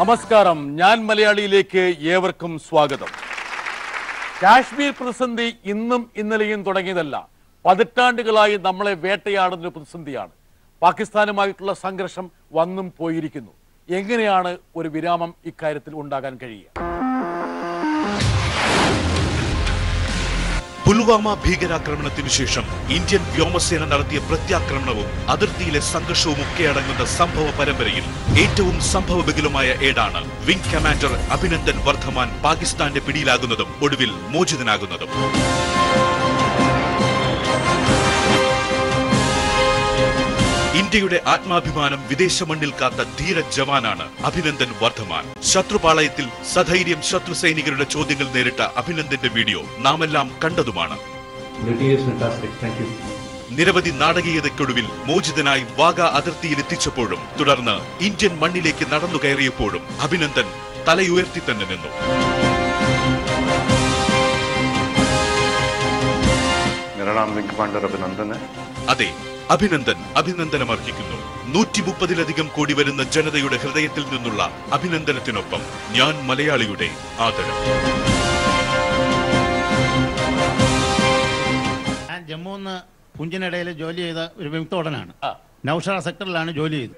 നമസ്കാരം, ഞാൻ മലയാളിയിലേക്ക് ഏവർക്കും സ്വാഗതം. കാശ്മീർ പ്രതിസന്ധി ഇന്നും ഇന്നലെയും തുടങ്ങിയതല്ല, പതിറ്റാണ്ടുകളായി നമ്മളെ വേട്ടയാടുന്ന ഒരു പ്രതിസന്ധിയാണ്. പാകിസ്ഥാനുമായിട്ടുള്ള സംഘർഷം വന്നും പോയിരിക്കുന്നു. എങ്ങനെയാണ് ഒരു വിരാമം ഇക്കാര്യത്തിൽ ഉണ്ടാകാൻ കഴിയുക? പുൽവാമ ഭീകരാക്രമണത്തിനു ശേഷം ഇന്ത്യൻ വ്യോമസേന നടത്തിയ പ്രത്യാക്രമണവും അതിർത്തിയിലെ സംഘർഷവും ഒക്കെ അടങ്ങുന്ന സംഭവ പരമ്പരയിൽ ഏറ്റവും സംഭവബഹുലമായ ഏടാണ് വിംഗ് കമാൻഡർ അഭിനന്ദൻ വർദ്ധമാൻ പാകിസ്ഥാന്റെ പിടിയിലാകുന്നതും ഒടുവിൽ മോചിതനാകുന്നതും. ഇന്ത്യയുടെ ആത്മാഭിമാനം വിദേശ മണ്ണിൽ കാത്ത ധീര ജവാനാണ് അഭിനന്ദൻ വർദ്ധമാൻ. ശത്രുപാളയത്തിൽ സധൈര്യം ശത്രു സൈനികരുടെ ചോദ്യങ്ങൾ നേരിട്ട അഭിനന്ദന്റെ വീഡിയോ നാമെല്ലാം കണ്ടതുമാണ്. നിരവധി നാടകീയതയ്ക്കൊടുവിൽ മോചിതനായി വാഗ അതിർത്തിയിൽ എത്തിച്ചപ്പോഴും തുടർന്ന് ഇന്ത്യൻ മണ്ണിലേക്ക് നടന്നു കയറിയപ്പോഴും അഭിനന്ദൻ തലയുയർത്തി തന്നെ നിന്നു. അതെ, അഭിനന്ദൻ അഭിനന്ദനമർഹിക്കുന്നു. 130-ലധികം കോടി വരുന്ന ജനതയുടെ ഹൃദയത്തിൽ നിന്നുള്ള അഭിനന്ദനത്തിനൊപ്പം ഞാൻ മലയാളിയുടെ ആദരം. ഞാൻ ജമ്മുന്ന് പുഞ്ചിനിടയിൽ ജോലി ചെയ്ത ഒരു വിമുക്തോടനാണ്. നൗഷാറ സെക്ടറിലാണ് ജോലി ചെയ്തത്.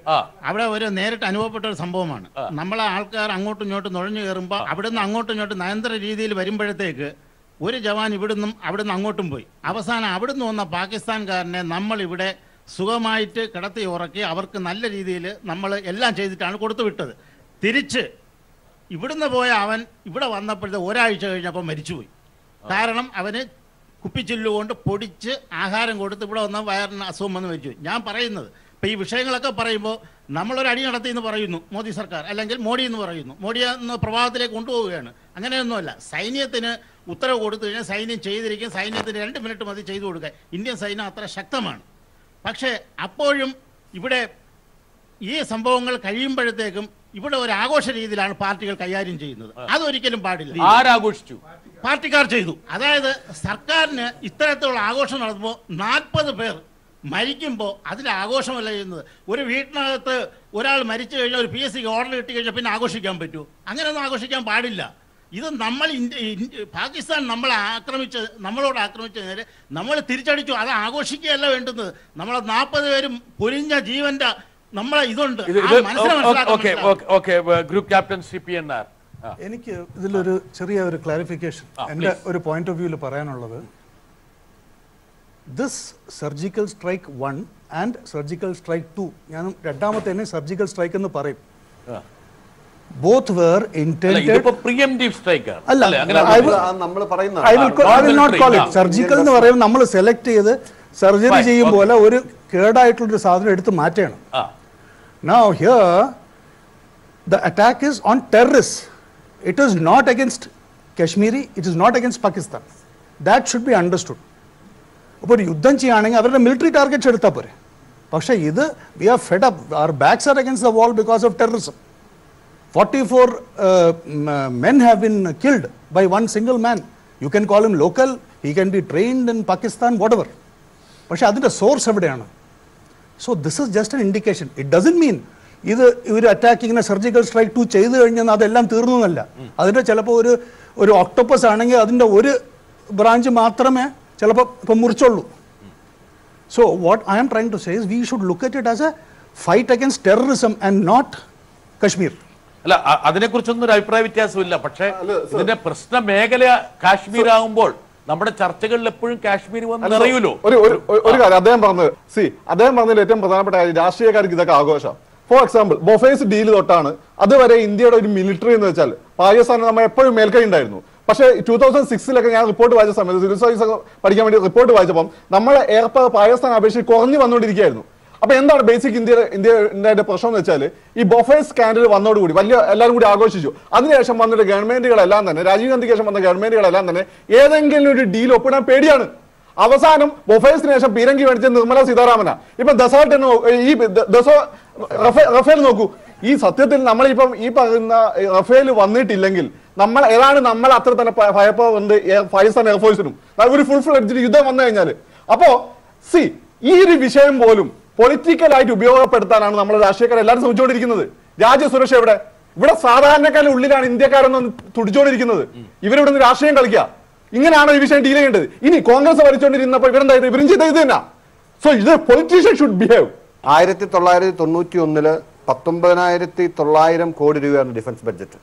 അവിടെ ഒരു നേരിട്ട് അനുഭവപ്പെട്ട ഒരു സംഭവമാണ്. നമ്മളെ ആൾക്കാർ അങ്ങോട്ടും ഇങ്ങോട്ടും നുഴഞ്ഞു കയറുമ്പോൾ അവിടുന്ന് അങ്ങോട്ടും ഇങ്ങോട്ടും നയന്ത്ര രീതിയിൽ വരുമ്പോഴത്തേക്ക് ഒരു ജവാൻ ഇവിടുന്ന് അങ്ങോട്ടും പോയി. അവസാനം അവിടുന്ന് വന്ന പാകിസ്ഥാൻകാരനെ നമ്മളിവിടെ സുഖമായിട്ട് കിടത്തി ഉറക്കി അവർക്ക് നല്ല രീതിയിൽ നമ്മൾ എല്ലാം ചെയ്തിട്ടാണ് കൊടുത്തു വിട്ടത്. തിരിച്ച് ഇവിടുന്ന് പോയ അവൻ ഇവിടെ വന്നപ്പോഴത്തെ ഒരാഴ്ച കഴിഞ്ഞപ്പോൾ മരിച്ചുപോയി. കാരണം അവന് കുപ്പിച്ചില്ലുകൊണ്ട് പൊടിച്ച് ആഹാരം കൊടുത്ത് ഇവിടെ വന്ന വയറിന് അസുഖം വന്ന് മരിച്ചുപോയി. ഞാൻ പറയുന്നത് ഇപ്പം ഈ വിഷയങ്ങളൊക്കെ പറയുമ്പോൾ നമ്മളൊരു അടി നടത്തി എന്ന് പറയുന്നു മോദി സർക്കാർ, അല്ലെങ്കിൽ മോഡി എന്ന് പറയുന്നു. മോഡി എന്ന് പ്രഭാവത്തിലേക്ക് കൊണ്ടുപോവുകയാണ്. അങ്ങനെയൊന്നുമല്ല. സൈന്യത്തിന് ഉത്തരവ് കൊടുത്തു കഴിഞ്ഞാൽ സൈന്യം ചെയ്തിരിക്കും. സൈന്യത്തിന് 2 മിനിറ്റ് മതി ചെയ്തു കൊടുക്കാൻ. ഇന്ത്യൻ സൈന്യം അത്ര ശക്തമാണ്. പക്ഷേ അപ്പോഴും ഇവിടെ ഈ സംഭവങ്ങൾ കഴിയുമ്പോഴത്തേക്കും ഇവിടെ ഒരു ആഘോഷ രീതിയിലാണ് പാർട്ടികൾ കൈകാര്യം ചെയ്യുന്നത്. അതൊരിക്കലും പാടില്ല. ആരാഘോഷിച്ചു? പാർട്ടിക്കാർ ചെയ്തു. അതായത് സർക്കാരിന് ഇത്തരത്തിലുള്ള ആഘോഷം നടത്തുമ്പോൾ 40 പേർ മരിക്കുമ്പോൾ അതിൽ ആഘോഷമല്ല ചെയ്യുന്നത്. ഒരു വീട്ടിനകത്ത് ഒരാൾ മരിച്ചു കഴിഞ്ഞാൽ ഒരു PSCക്ക് ഓർഡർ കിട്ടി കഴിഞ്ഞാൽ പിന്നെ ആഘോഷിക്കാൻ പറ്റുമോ? അങ്ങനെയൊന്നും ആഘോഷിക്കാൻ പാടില്ല. ഇത് നമ്മൾ പാകിസ്ഥാൻ നമ്മളോട് ആക്രമിച്ച നേരെ നമ്മൾ തിരിച്ചടിച്ചു. അത് ആഘോഷിക്കുകയല്ല വേണ്ടുന്നത്. നമ്മളെ 40 പേരും പൊരിഞ്ഞ ജീവന്റെ നമ്മളെ ഇതുണ്ട്. Group captain CPNR. എനിക്ക് ഇതിലൊരു ചെറിയ ഒരു ക്ലാരിഫിക്കേഷൻ എൻ്റെ ഒരു പോയിന്റ് ഓഫ് വ്യൂവിൽ പറയാനുള്ളത്, this surgical strike 1 and surgical strike 2, ഞാൻ രണ്ടാമത്തേനെ സർജിക്കൽ സ്ട്രൈക്ക് എന്ന് പറയും. Both were intended. Preemptive strike. അല്ല, I will not call it surgical എന്ന് പറയുമ്പോൾ നമ്മൾ സെലക്ട് ചെയ്ത് സർജറി ചെയ്യും പോലെ ഒരു കേടായിട്ടുള്ളൊരു സാധനം എടുത്ത് മാറ്റണം. Now here the attack is on terrorists. It is not against Kashmiri. It is not against Pakistan. That should be understood. അപ്പോൾ ഒരു യുദ്ധം ചെയ്യുകയാണെങ്കിൽ അവരുടെ മിലിറ്ററി ടാർഗറ്റ്സ് എടുത്താൽ പോരെ. പക്ഷേ ഇത് we are fed up. Our backs are against the wall because of terrorism. 44 men have been killed by one single man. You can call him local, he can be trained in Pakistan, whatever. പക്ഷേ അതിൻ്റെ source എവിടെയാണ്? So this is just an indication. It doesn't mean ഇത് ഇവർ അറ്റാക്കിങ്ങിനെ surgical strike 2 ചെയ്ത് കഴിഞ്ഞാൽ അതെല്ലാം തീർന്നു എന്നല്ല. അതിൻ്റെ ചിലപ്പോൾ ഒരു ഒക്ടോപ്പസ് ആണെങ്കിൽ അതിൻ്റെ ഒരു ബ്രാഞ്ച് മാത്രമേ ചിലപ്പോൾ ഇപ്പം മുറിച്ചുള്ളൂ. So what I am trying to say is we should look at it as a fight against terrorism and not Kashmir. അല്ല, അതിനെക്കുറിച്ചൊന്നും ഒരു അഭിപ്രായ വ്യത്യാസമില്ല. പക്ഷേ ഇതിന്റെ പ്രശ്ന മേഖല കാശ്മീർ ആകുമ്പോൾ നമ്മുടെ ചർച്ചകളിൽ എപ്പോഴും കാശ്മീർ വന്ന് അറിയൂലോ. ഒരു കാര്യം അദ്ദേഹം പറഞ്ഞതിൽ ഏറ്റവും പ്രധാനപ്പെട്ട കാര്യം രാഷ്ട്രീയക്കാർക്ക് ഇതൊക്കെ ആഘോഷം. ഫോർ എക്സാമ്പിൾ, ബൊഫേസ് ഡീൽ തൊട്ടാണ് അതുവരെ ഇന്ത്യയുടെ ഒരു മിലിറ്ററി എന്ന് വെച്ചാൽ പാകിസ്ഥാനിൽ നമ്മൾ എപ്പോഴും മേൽക്കൈ ഉണ്ടായിരുന്നു. പക്ഷേ 2006 ഞാൻ റിപ്പോർട്ട് വായിച്ച സമയത്ത് സിവിൽ സർവീസ് പഠിക്കാൻ വേണ്ടി റിപ്പോർട്ട് വായിച്ചപ്പം നമ്മളെ എയർ പവർ പാകിസ്ഥാൻ അപേക്ഷിച്ച് കുറഞ്ഞു വന്നുകൊണ്ടിരിക്കുകയായിരുന്നു. അപ്പൊ എന്താണ് ബേസിക് ഇന്ത്യയുടെ പ്രശ്നം എന്ന് വെച്ചാൽ ഈ ബൊഫേസ് സ്കാൻഡൽ വന്നതോടുകൂടി എല്ലാവരും കൂടി ആഘോഷിച്ചു. അതിനുശേഷം വന്നിട്ട് ഗവൺമെന്റുകളെല്ലാം തന്നെ, രാജീവ് ഗാന്ധിക്ക് ശേഷം വന്ന ഗവൺമെന്റുകളെല്ലാം തന്നെ ഏതെങ്കിലും ഒരു ഡീൽ ഒപ്പിടാൻ പേടിയാണ്. അവസാനം ബൊഫേസിന് ശേഷം പീരങ്കി മേടിച്ച നിർമ്മല സീതാരാമനാ. ഇപ്പൊ റഫേൽ നോക്കൂ. ഈ സത്യത്തിൽ നമ്മളിപ്പം ഈ പറയുന്ന റഫേൽ വന്നിട്ടില്ലെങ്കിൽ നമ്മൾ അത്ര തന്നെ ഭയപ്പെടുന്നുണ്ട് പാകിസ്ഥാൻ എയർഫോഴ്സിനും ഒരു ഫുൾ ഫ്ലെഡ്ജ് യുദ്ധം വന്നു കഴിഞ്ഞാൽ. അപ്പോ ഈ ഒരു വിഷയം പോലും പൊളിറ്റിക്കലായിട്ട് ഉപയോഗപ്പെടുത്താനാണ് നമ്മൾ രാഷ്ട്രീയക്കാർ എല്ലാവരും ശ്രമിച്ചുകൊണ്ടിരിക്കുന്നത്. രാജ്യ സുരക്ഷ എവിടെ? ഇവിടെ സാധാരണക്കാരുടെ ഉള്ളിലാണ് ഇന്ത്യക്കാരെന്ന് തുടിച്ചോണ്ടിരിക്കുന്നത്. ഇവരിവിടെ നിന്ന് രാഷ്ട്രീയം കളിക്കുക. ഇങ്ങനെയാണോ ഈ വിഷയം ഡീൽ ചെയ്യേണ്ടത്? ഇനി കോൺഗ്രസ് ഭരിച്ചുകൊണ്ടിരുന്നപ്പോൾ ഇവരെന്തായത്? ഇവരും ചെയ്ത ഇത് തന്നെ. സോ ഇത് പൊളിറ്റീഷ്യൻ ഷുഡ് ബിഹേവ്. 1991 19,900 കോടി രൂപയാണ് ഡിഫൻസ് ബഡ്ജറ്റ്.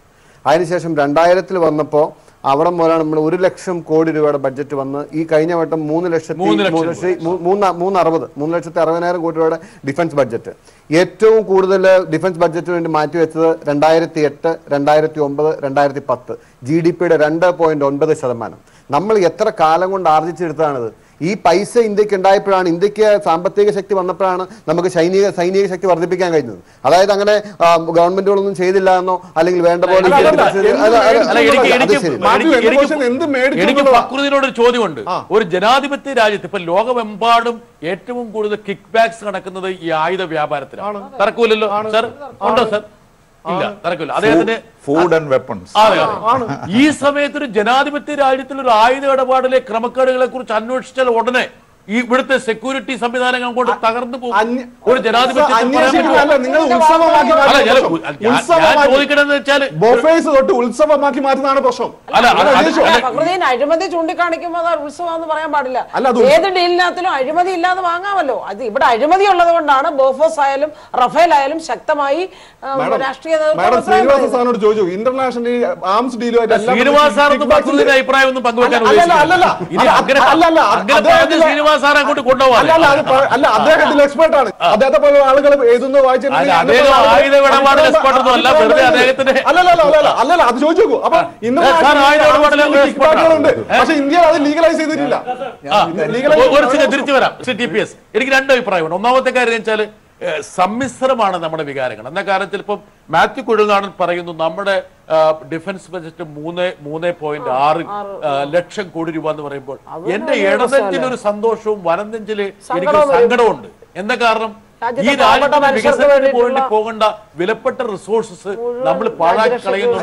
അതിനുശേഷം 2000 വന്നപ്പോൾ അവിടെ മുതലാണ് നമ്മൾ 1 ലക്ഷം കോടി രൂപയുടെ ബഡ്ജറ്റ് വന്ന് ഈ കഴിഞ്ഞ വട്ടം 3,60,000 കോടി രൂപയുടെ ഡിഫൻസ് ബഡ്ജറ്റ്. ഏറ്റവും കൂടുതൽ ഡിഫൻസ് ബഡ്ജറ്റിന് വേണ്ടി മാറ്റിവെച്ചത് 2008, 2009, 2010 GDP-യുടെ 2.9%. നമ്മൾ എത്ര കാലം കൊണ്ട് ആർജിച്ചെടുത്തതാണിത്? ഈ പൈസ ഇന്ത്യക്ക് ഉണ്ടായപ്പോഴാണ്, ഇന്ത്യക്ക് സാമ്പത്തിക ശക്തി വന്നപ്പോഴാണ് നമുക്ക് സൈനിക ശക്തി വർദ്ധിപ്പിക്കാൻ കഴിഞ്ഞത്. അതായത് അങ്ങനെ ഗവൺമെന്റുകളൊന്നും ചെയ്തില്ല എന്നോ അല്ലെങ്കിൽ വേണ്ട പോലെ. എനിക്ക് പ്രകൃതിയോട് ഒരു ചോദ്യമുണ്ട്. ഒരു ജനാധിപത്യ രാജ്യത്ത് ഇപ്പൊ ലോകമെമ്പാടും ഏറ്റവും കൂടുതൽ കിക്ക് ബാക്സ് നടക്കുന്നത് ഈ ആയുധ വ്യാപാരത്തിലാണ്. തർക്കമില്ലല്ലോ സർ? ഉണ്ടോ സർ? ഇല്ല, തർക്കമില്ല. അദ്ദേഹത്തിന് ഫുഡ് ആൻഡ് വെപ്പൺസ്. ഈ സമയത്ത് ഒരു ജനാധിപത്യ രാജ്യത്തിൽ ഒരു ആയുധ ഇടപാടിലെ ക്രമക്കേടുകളെ കുറിച്ച് അന്വേഷിച്ചാൽ ഉടനെ ഈ ഇവിടുത്തെ സെക്യൂരിറ്റി സംവിധാനങ്ങൾ കൊണ്ട് തകർന്നു പോകും. ഒരു ജനാധിപത്യം ചോദിക്കണമെന്ന് വെച്ചാൽ ഉത്സവമാക്കി മാറ്റുന്നതാണ് പ്രശ്നം. അഴിമതി ചൂണ്ടിക്കാണിക്കുമ്പോൾ അത് ഉത്സവം എന്ന് പറയാൻ പാടില്ല. ഏത് ഡീലിനകത്തിലും അഴിമതി ഇല്ലാതെ വാങ്ങാമല്ലോ. അത് ഇവിടെ അഴിമതി ഉള്ളത് കൊണ്ടാണ് ബോഫോസ് ആയാലും റഫേൽ ആയാലും ശക്തമായി രാഷ്ട്രീയ ചോദിച്ചു. ഇന്റർനാഷണൽ ആംസ് ഡീലുമായിട്ട് അഭിപ്രായം ഒന്നും പങ്കുവെക്കാൻ അദ്ദേഹത്തിന്റെ എക്സ്പെർട്ടാണ്. അദ്ദേഹത്തെ പോലെ ആളുകൾ എഴുതുന്ന വായിച്ചിട്ടുണ്ട്. അത് ചോദിച്ചു നോക്കൂ. അപ്പൊ പക്ഷെ ഇന്ത്യയിൽ അത് ലീഗലൈസ് ചെയ്തിട്ടില്ല. തിരിച്ചു വരാം. എനിക്ക് 2 അഭിപ്രായമുണ്ട്. ഒന്നാമത്തെ കാര്യം വെച്ചാൽ സമ്മിശ്രമാണ് നമ്മുടെ വികാരങ്ങൾ. എന്ന കാര്യത്തിൽ ഇപ്പം മാത്യു കുഴൽനാടൻ പറയുന്നു നമ്മുടെ ഡിഫൻസ് ബജറ്റ് 3.6 ലക്ഷം കോടി രൂപ എന്ന് പറയുമ്പോൾ എന്റെ ഇടനെഞ്ചിൽ ഒരു സന്തോഷവും വലനെഞ്ചിൽ എനിക്ക് സങ്കടമുണ്ട്. എന്താ കാരണം? ഈ രാജ്യത്തിന്റെ വികസനത്തിന് വേണ്ടി പോകേണ്ട വിലപ്പെട്ട റിസോഴ്സസ് നമ്മൾ പാഴാക്കി കളയുന്നു.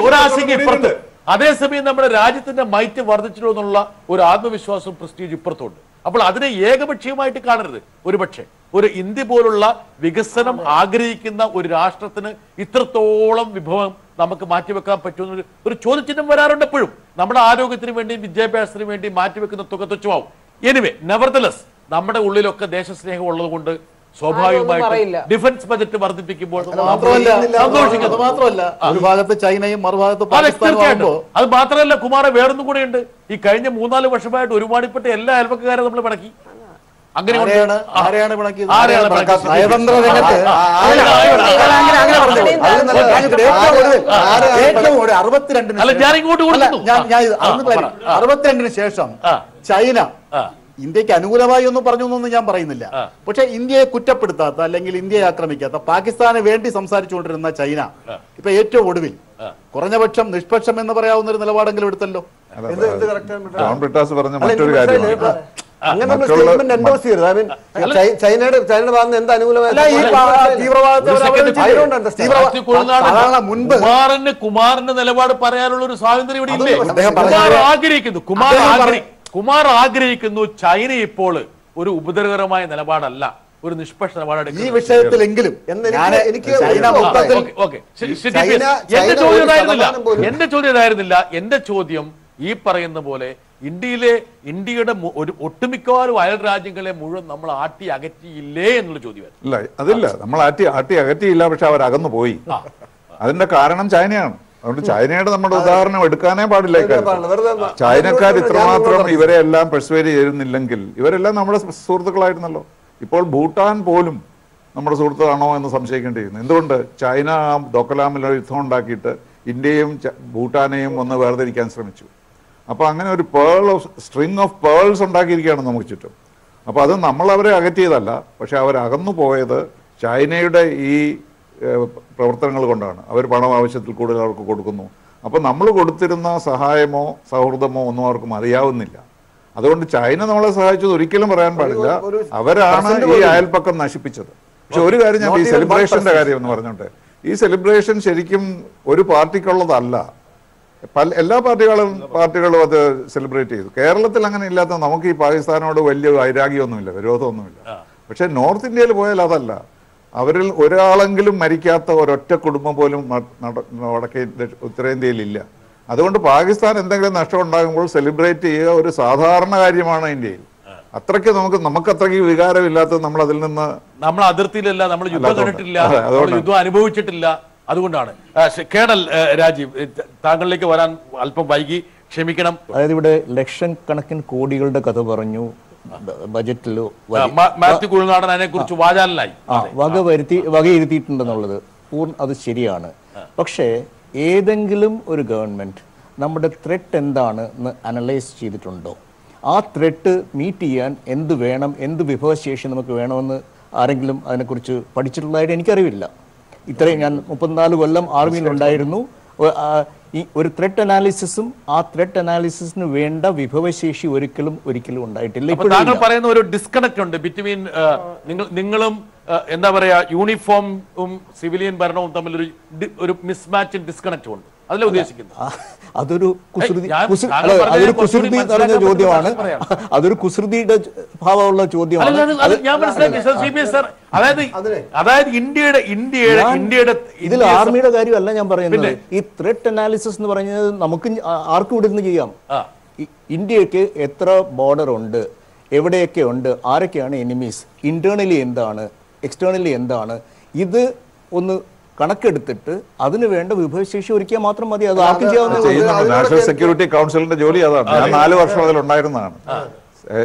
ഒരാശങ്ക ഇപ്പുറത്ത്. അതേസമയം നമ്മുടെ രാജ്യത്തിന്റെ മൈറ്റ് വർദ്ധിച്ചിട്ടുള്ള എന്നുള്ള ഒരു ആത്മവിശ്വാസവും പ്രസ്റ്റീജ് ഇപ്പുറത്തുണ്ട്. അപ്പോൾ അതിനെ ഏകപക്ഷീയമായിട്ട് കാണരുത്. ഒരുപക്ഷെ ഒരു ഇന്ത്യ പോലുള്ള വികസനം ആഗ്രഹിക്കുന്ന ഒരു രാഷ്ട്രത്തിന് ഇത്രത്തോളം വിഭവം നമുക്ക് മാറ്റിവെക്കാൻ പറ്റുന്ന ഒരു ചോദ്യചിഹ്നം വരാറുണ്ട് എപ്പോഴും. നമ്മുടെ ആരോഗ്യത്തിന് വേണ്ടിയും വിദ്യാഭ്യാസത്തിന് വേണ്ടി മാറ്റിവെക്കുന്ന തുക തുച്ഛമാവും. എനിവേ, നെവർദലെസ് നമ്മുടെ ഉള്ളിലൊക്കെ ദേശസ്നേഹം ഉള്ളത് കൊണ്ട് സ്വാഭാവികമായിട്ട് ഡിഫൻസ് ബജറ്റ് വർദ്ധിപ്പിക്കുമ്പോൾ മാത്രമല്ല ഒരു ഭാഗത്ത് ചൈനയും മറുഭാഗത്ത് തീർച്ചയായിട്ടും. അത് മാത്രമല്ല കുമാറെ, വേറൊന്നും കൂടെ ഉണ്ട്. ഈ കഴിഞ്ഞ 3-4 വർഷമായിട്ട് ഒരുപാടിപ്പെട്ട എല്ലാ അയൽപക്കാരെ നമ്മൾ പിണക്കി. ആരെയാണ് പിണക്കിയത്? നയതന്ത്ര രംഗത്ത് 62 ശേഷം ചൈന ഇന്ത്യക്ക് അനുകൂലമായി ഒന്നും പറഞ്ഞു എന്നൊന്നും ഞാൻ പറയുന്നില്ല. പക്ഷെ ഇന്ത്യയെ കുറ്റപ്പെടുത്താത്ത അല്ലെങ്കിൽ ഇന്ത്യയെ ആക്രമിക്കാത്ത പാകിസ്ഥാന് വേണ്ടി സംസാരിച്ചുകൊണ്ടിരുന്ന ചൈന ഇപ്പൊ ഏറ്റവും ഒടുവിൽ കുറഞ്ഞപക്ഷം നിഷ്പക്ഷം എന്ന് പറയാവുന്ന ഒരു നിലപാടെങ്കിലും എടുത്തല്ലോ. മറ്റൊരു കാര്യം കുമാറിന്റെ നിലപാട് പറയാനുള്ള ഒരു സ്വാതന്ത്ര്യം ഇവിടെ ഇല്ലേ? കുമാർ ആഗ്രഹിക്കുന്നു ചൈന ഇപ്പോൾ ഒരു ഉപദ്രവകരമായ നിലപാടല്ല, ഒരു നിഷ്പക്ഷ നിലപാടെടുക്കും ഈ വിഷയത്തിലെങ്കിലും. എന്റെ ചോദ്യം ഇതായിരുന്നില്ല. എന്റെ ചോദ്യം ഈ പറയുന്ന പോലെ ഇന്ത്യയുടെ ഒരു ഒട്ടുമിക്കവാറും അയൽ രാജ്യങ്ങളെ മുഴുവൻ നമ്മൾ ആട്ടി അകറ്റിയില്ലേ എന്നുള്ള ചോദ്യമായിരുന്നു. ഇല്ല, അതില്ല, നമ്മൾ ആട്ടി അകറ്റിയില്ല. പക്ഷെ അവർ അകന്നു പോയി. അതിന്റെ കാരണം ചൈനയാണ്. അതുകൊണ്ട് ചൈനയുടെ നമ്മുടെ ഉദാഹരണം എടുക്കാനേ പാടില്ല. ചൈനക്കാർ ഇത്രമാത്രം ഇവരെ എല്ലാം പെർസ്വേഡ് ചെയ്യുന്നില്ലെങ്കിൽ ഇവരെല്ലാം നമ്മുടെ സുഹൃത്തുക്കളായിരുന്നല്ലോ. ഇപ്പോൾ ഭൂട്ടാൻ പോലും നമ്മുടെ സുഹൃത്തുക്കളാണോ എന്ന് സംശയിക്കേണ്ടിയിരിക്കുന്നു. എന്തുകൊണ്ട്? ചൈന ദോക്കലാമിൽ യുദ്ധം ഉണ്ടാക്കിയിട്ട് ഇന്ത്യയും ഭൂട്ടാനെയും ഒന്ന് വേർതിരിക്കാൻ ശ്രമിച്ചു. അപ്പോൾ അങ്ങനെ ഒരു സ്ട്രിങ് ഓഫ് പേൾസ് ഉണ്ടാക്കിയിരിക്കുകയാണ് നമുക്ക് ചുറ്റും. അപ്പോൾ അത് നമ്മൾ അവരെ അകറ്റിയതല്ല, പക്ഷെ അവരകന്നു പോയത് ചൈനയുടെ ഈ പ്രവർത്തനങ്ങൾ കൊണ്ടാണ്. അവർ പണം ആവശ്യത്തിൽ കൂടുതൽ അവർക്ക് കൊടുക്കുന്നു. അപ്പോൾ നമ്മൾ കൊടുത്തിരുന്ന സഹായമോ സൗഹൃദമോ ഒന്നും അവർക്ക് മതിയാവുന്നില്ല. അതുകൊണ്ട് ചൈന നമ്മളെ സഹായിച്ചത് ഒരിക്കലും പറയാൻ പാടില്ല. അവരാണ് ഈ അയൽപ്പക്കം നശിപ്പിച്ചത്. പക്ഷെ ഒരു കാര്യം ഞാൻ ഈ സെലിബ്രേഷന്റെ കാര്യം എന്ന് പറഞ്ഞോട്ടെ, ഈ സെലിബ്രേഷൻ ശരിക്കും ഒരു പാർട്ടിക്കുള്ളതല്ല. എല്ലാ പാർട്ടികളും അത് സെലിബ്രേറ്റ് ചെയ്തു. കേരളത്തിൽ അങ്ങനെ ഇല്ലാത്ത നമുക്ക് ഈ പാകിസ്ഥാനോട് വലിയ വൈരാഗ്യമൊന്നുമില്ല, വിരോധമൊന്നുമില്ല. പക്ഷെ നോർത്ത് ഇന്ത്യയിൽ പോയാൽ അതല്ല. അവരിൽ ഒരാളെങ്കിലും മരിക്കാത്ത ഒരൊറ്റ കുടുംബം പോലും വടക്കേ ഉത്തരേന്ത്യയിലില്ല. അതുകൊണ്ട് പാകിസ്ഥാൻ എന്തെങ്കിലും നഷ്ടം ഉണ്ടാകുമ്പോൾ സെലിബ്രേറ്റ് ചെയ്യുക ഒരു സാധാരണ കാര്യമാണ് ഇന്ത്യയിൽ. അത്രയ്ക്ക് നമുക്ക് അത്രയ്ക്ക് വികാരമില്ലാത്തത് നമ്മൾ അതിൽ നിന്ന് നമ്മൾ അതിർത്തിയിലല്ല, നമ്മൾ യുദ്ധം കണ്ടിട്ടില്ല, യുദ്ധം അനുഭവിച്ചിട്ടില്ല. അതുകൊണ്ടാണ്. കേണൽ രാജീവ്, താങ്കളിലേക്ക് വരാൻ അല്പം വൈകി, ക്ഷമിക്കണം. അതായത് ഇവിടെ ലക്ഷക്കണക്കിന് കോടികളുടെ കഥ പറഞ്ഞു ബജറ്റിൽ മാത്യു കുഴൽനാടൻ അതിനെ കുറിച്ച് വാചാലനായി വകയിരുത്തിയിട്ടുണ്ടെന്നുള്ളത് അത് ശരിയാണ്. പക്ഷേ ഏതെങ്കിലും ഒരു ഗവൺമെന്റ് നമ്മുടെ ത്രെട്ട് എന്താണെന്ന് അനലൈസ് ചെയ്തിട്ടുണ്ടോ? ആ ത്രെട്ട് മീറ്റ് ചെയ്യാൻ എന്ത് വേണം, എന്ത് വിഭവശേഷി നമുക്ക് വേണമെന്ന് ആരെങ്കിലും അതിനെക്കുറിച്ച് പഠിച്ചിട്ടുള്ളതായിട്ട് എനിക്കറിവില്ല. ഇത്രയും ഞാൻ 34 കൊല്ലം ആർമിയിലുണ്ടായിരുന്നു. ഒരു ത്രെട്ട് അനാലിസിസും ആ ത്രെട്ട് അനാലിസിസിന് വേണ്ട വിഭവശേഷി ഒരിക്കലും ഉണ്ടായിട്ടില്ല. താങ്കൾ പറയുന്ന ഒരു ഡിസ്കണക്ട് ഉണ്ട് ബിറ്റ്വീൻ നിങ്ങളും എന്താ പറയാ യൂണിഫോമും സിവിലിയൻ ഭരണവും തമ്മിൽ ഒരു മിസ്മാച്ച് ഡിസ്കണക്ട് ഉണ്ട്. അതല്ല ഉദ്ദേശിക്കുന്നത്? അതൊരു കുസൃതി നിറഞ്ഞ ചോദ്യമാണ്. അതൊരു കുസൃതിയുടെ ഭാവമുള്ള ചോദ്യമാണ്. ഞാൻ മനസ്സിലാക്കി. അതായത് ഇന്ത്യയുടെ ഇതിൽ ആർമിയുടെ കാര്യമല്ല ഞാൻ പറയുന്നത്. ഈ ത്രെട്ട് അനാലിസിസ് എന്ന് പറയുന്നത് നമുക്ക് ആർക്കും ഇവിടെ നിന്ന് ചെയ്യാം. ഇന്ത്യക്ക് എത്ര ബോർഡർ ഉണ്ട്, എവിടെയൊക്കെ ഉണ്ട്, ആരൊക്കെയാണ് എനിമീസ്, ഇന്റേണലി എന്താണ്, എക്സ്റ്റേണലി എന്താണ്, ഇത് ഒന്ന് കണക്കെടുത്തിട്ട് അതിന് വേണ്ട വിഭവശേഷി ഒരുക്കിയാൽ മാത്രം മതി. അത് ആർക്കും ചെയ്യാവുന്ന നാഷണൽ സെക്യൂരിറ്റി കൗൺസിലിന്റെ ജോലി അതാണ്. ഞാൻ 4 വർഷം അതിലുണ്ടായിരുന്നതാണ്.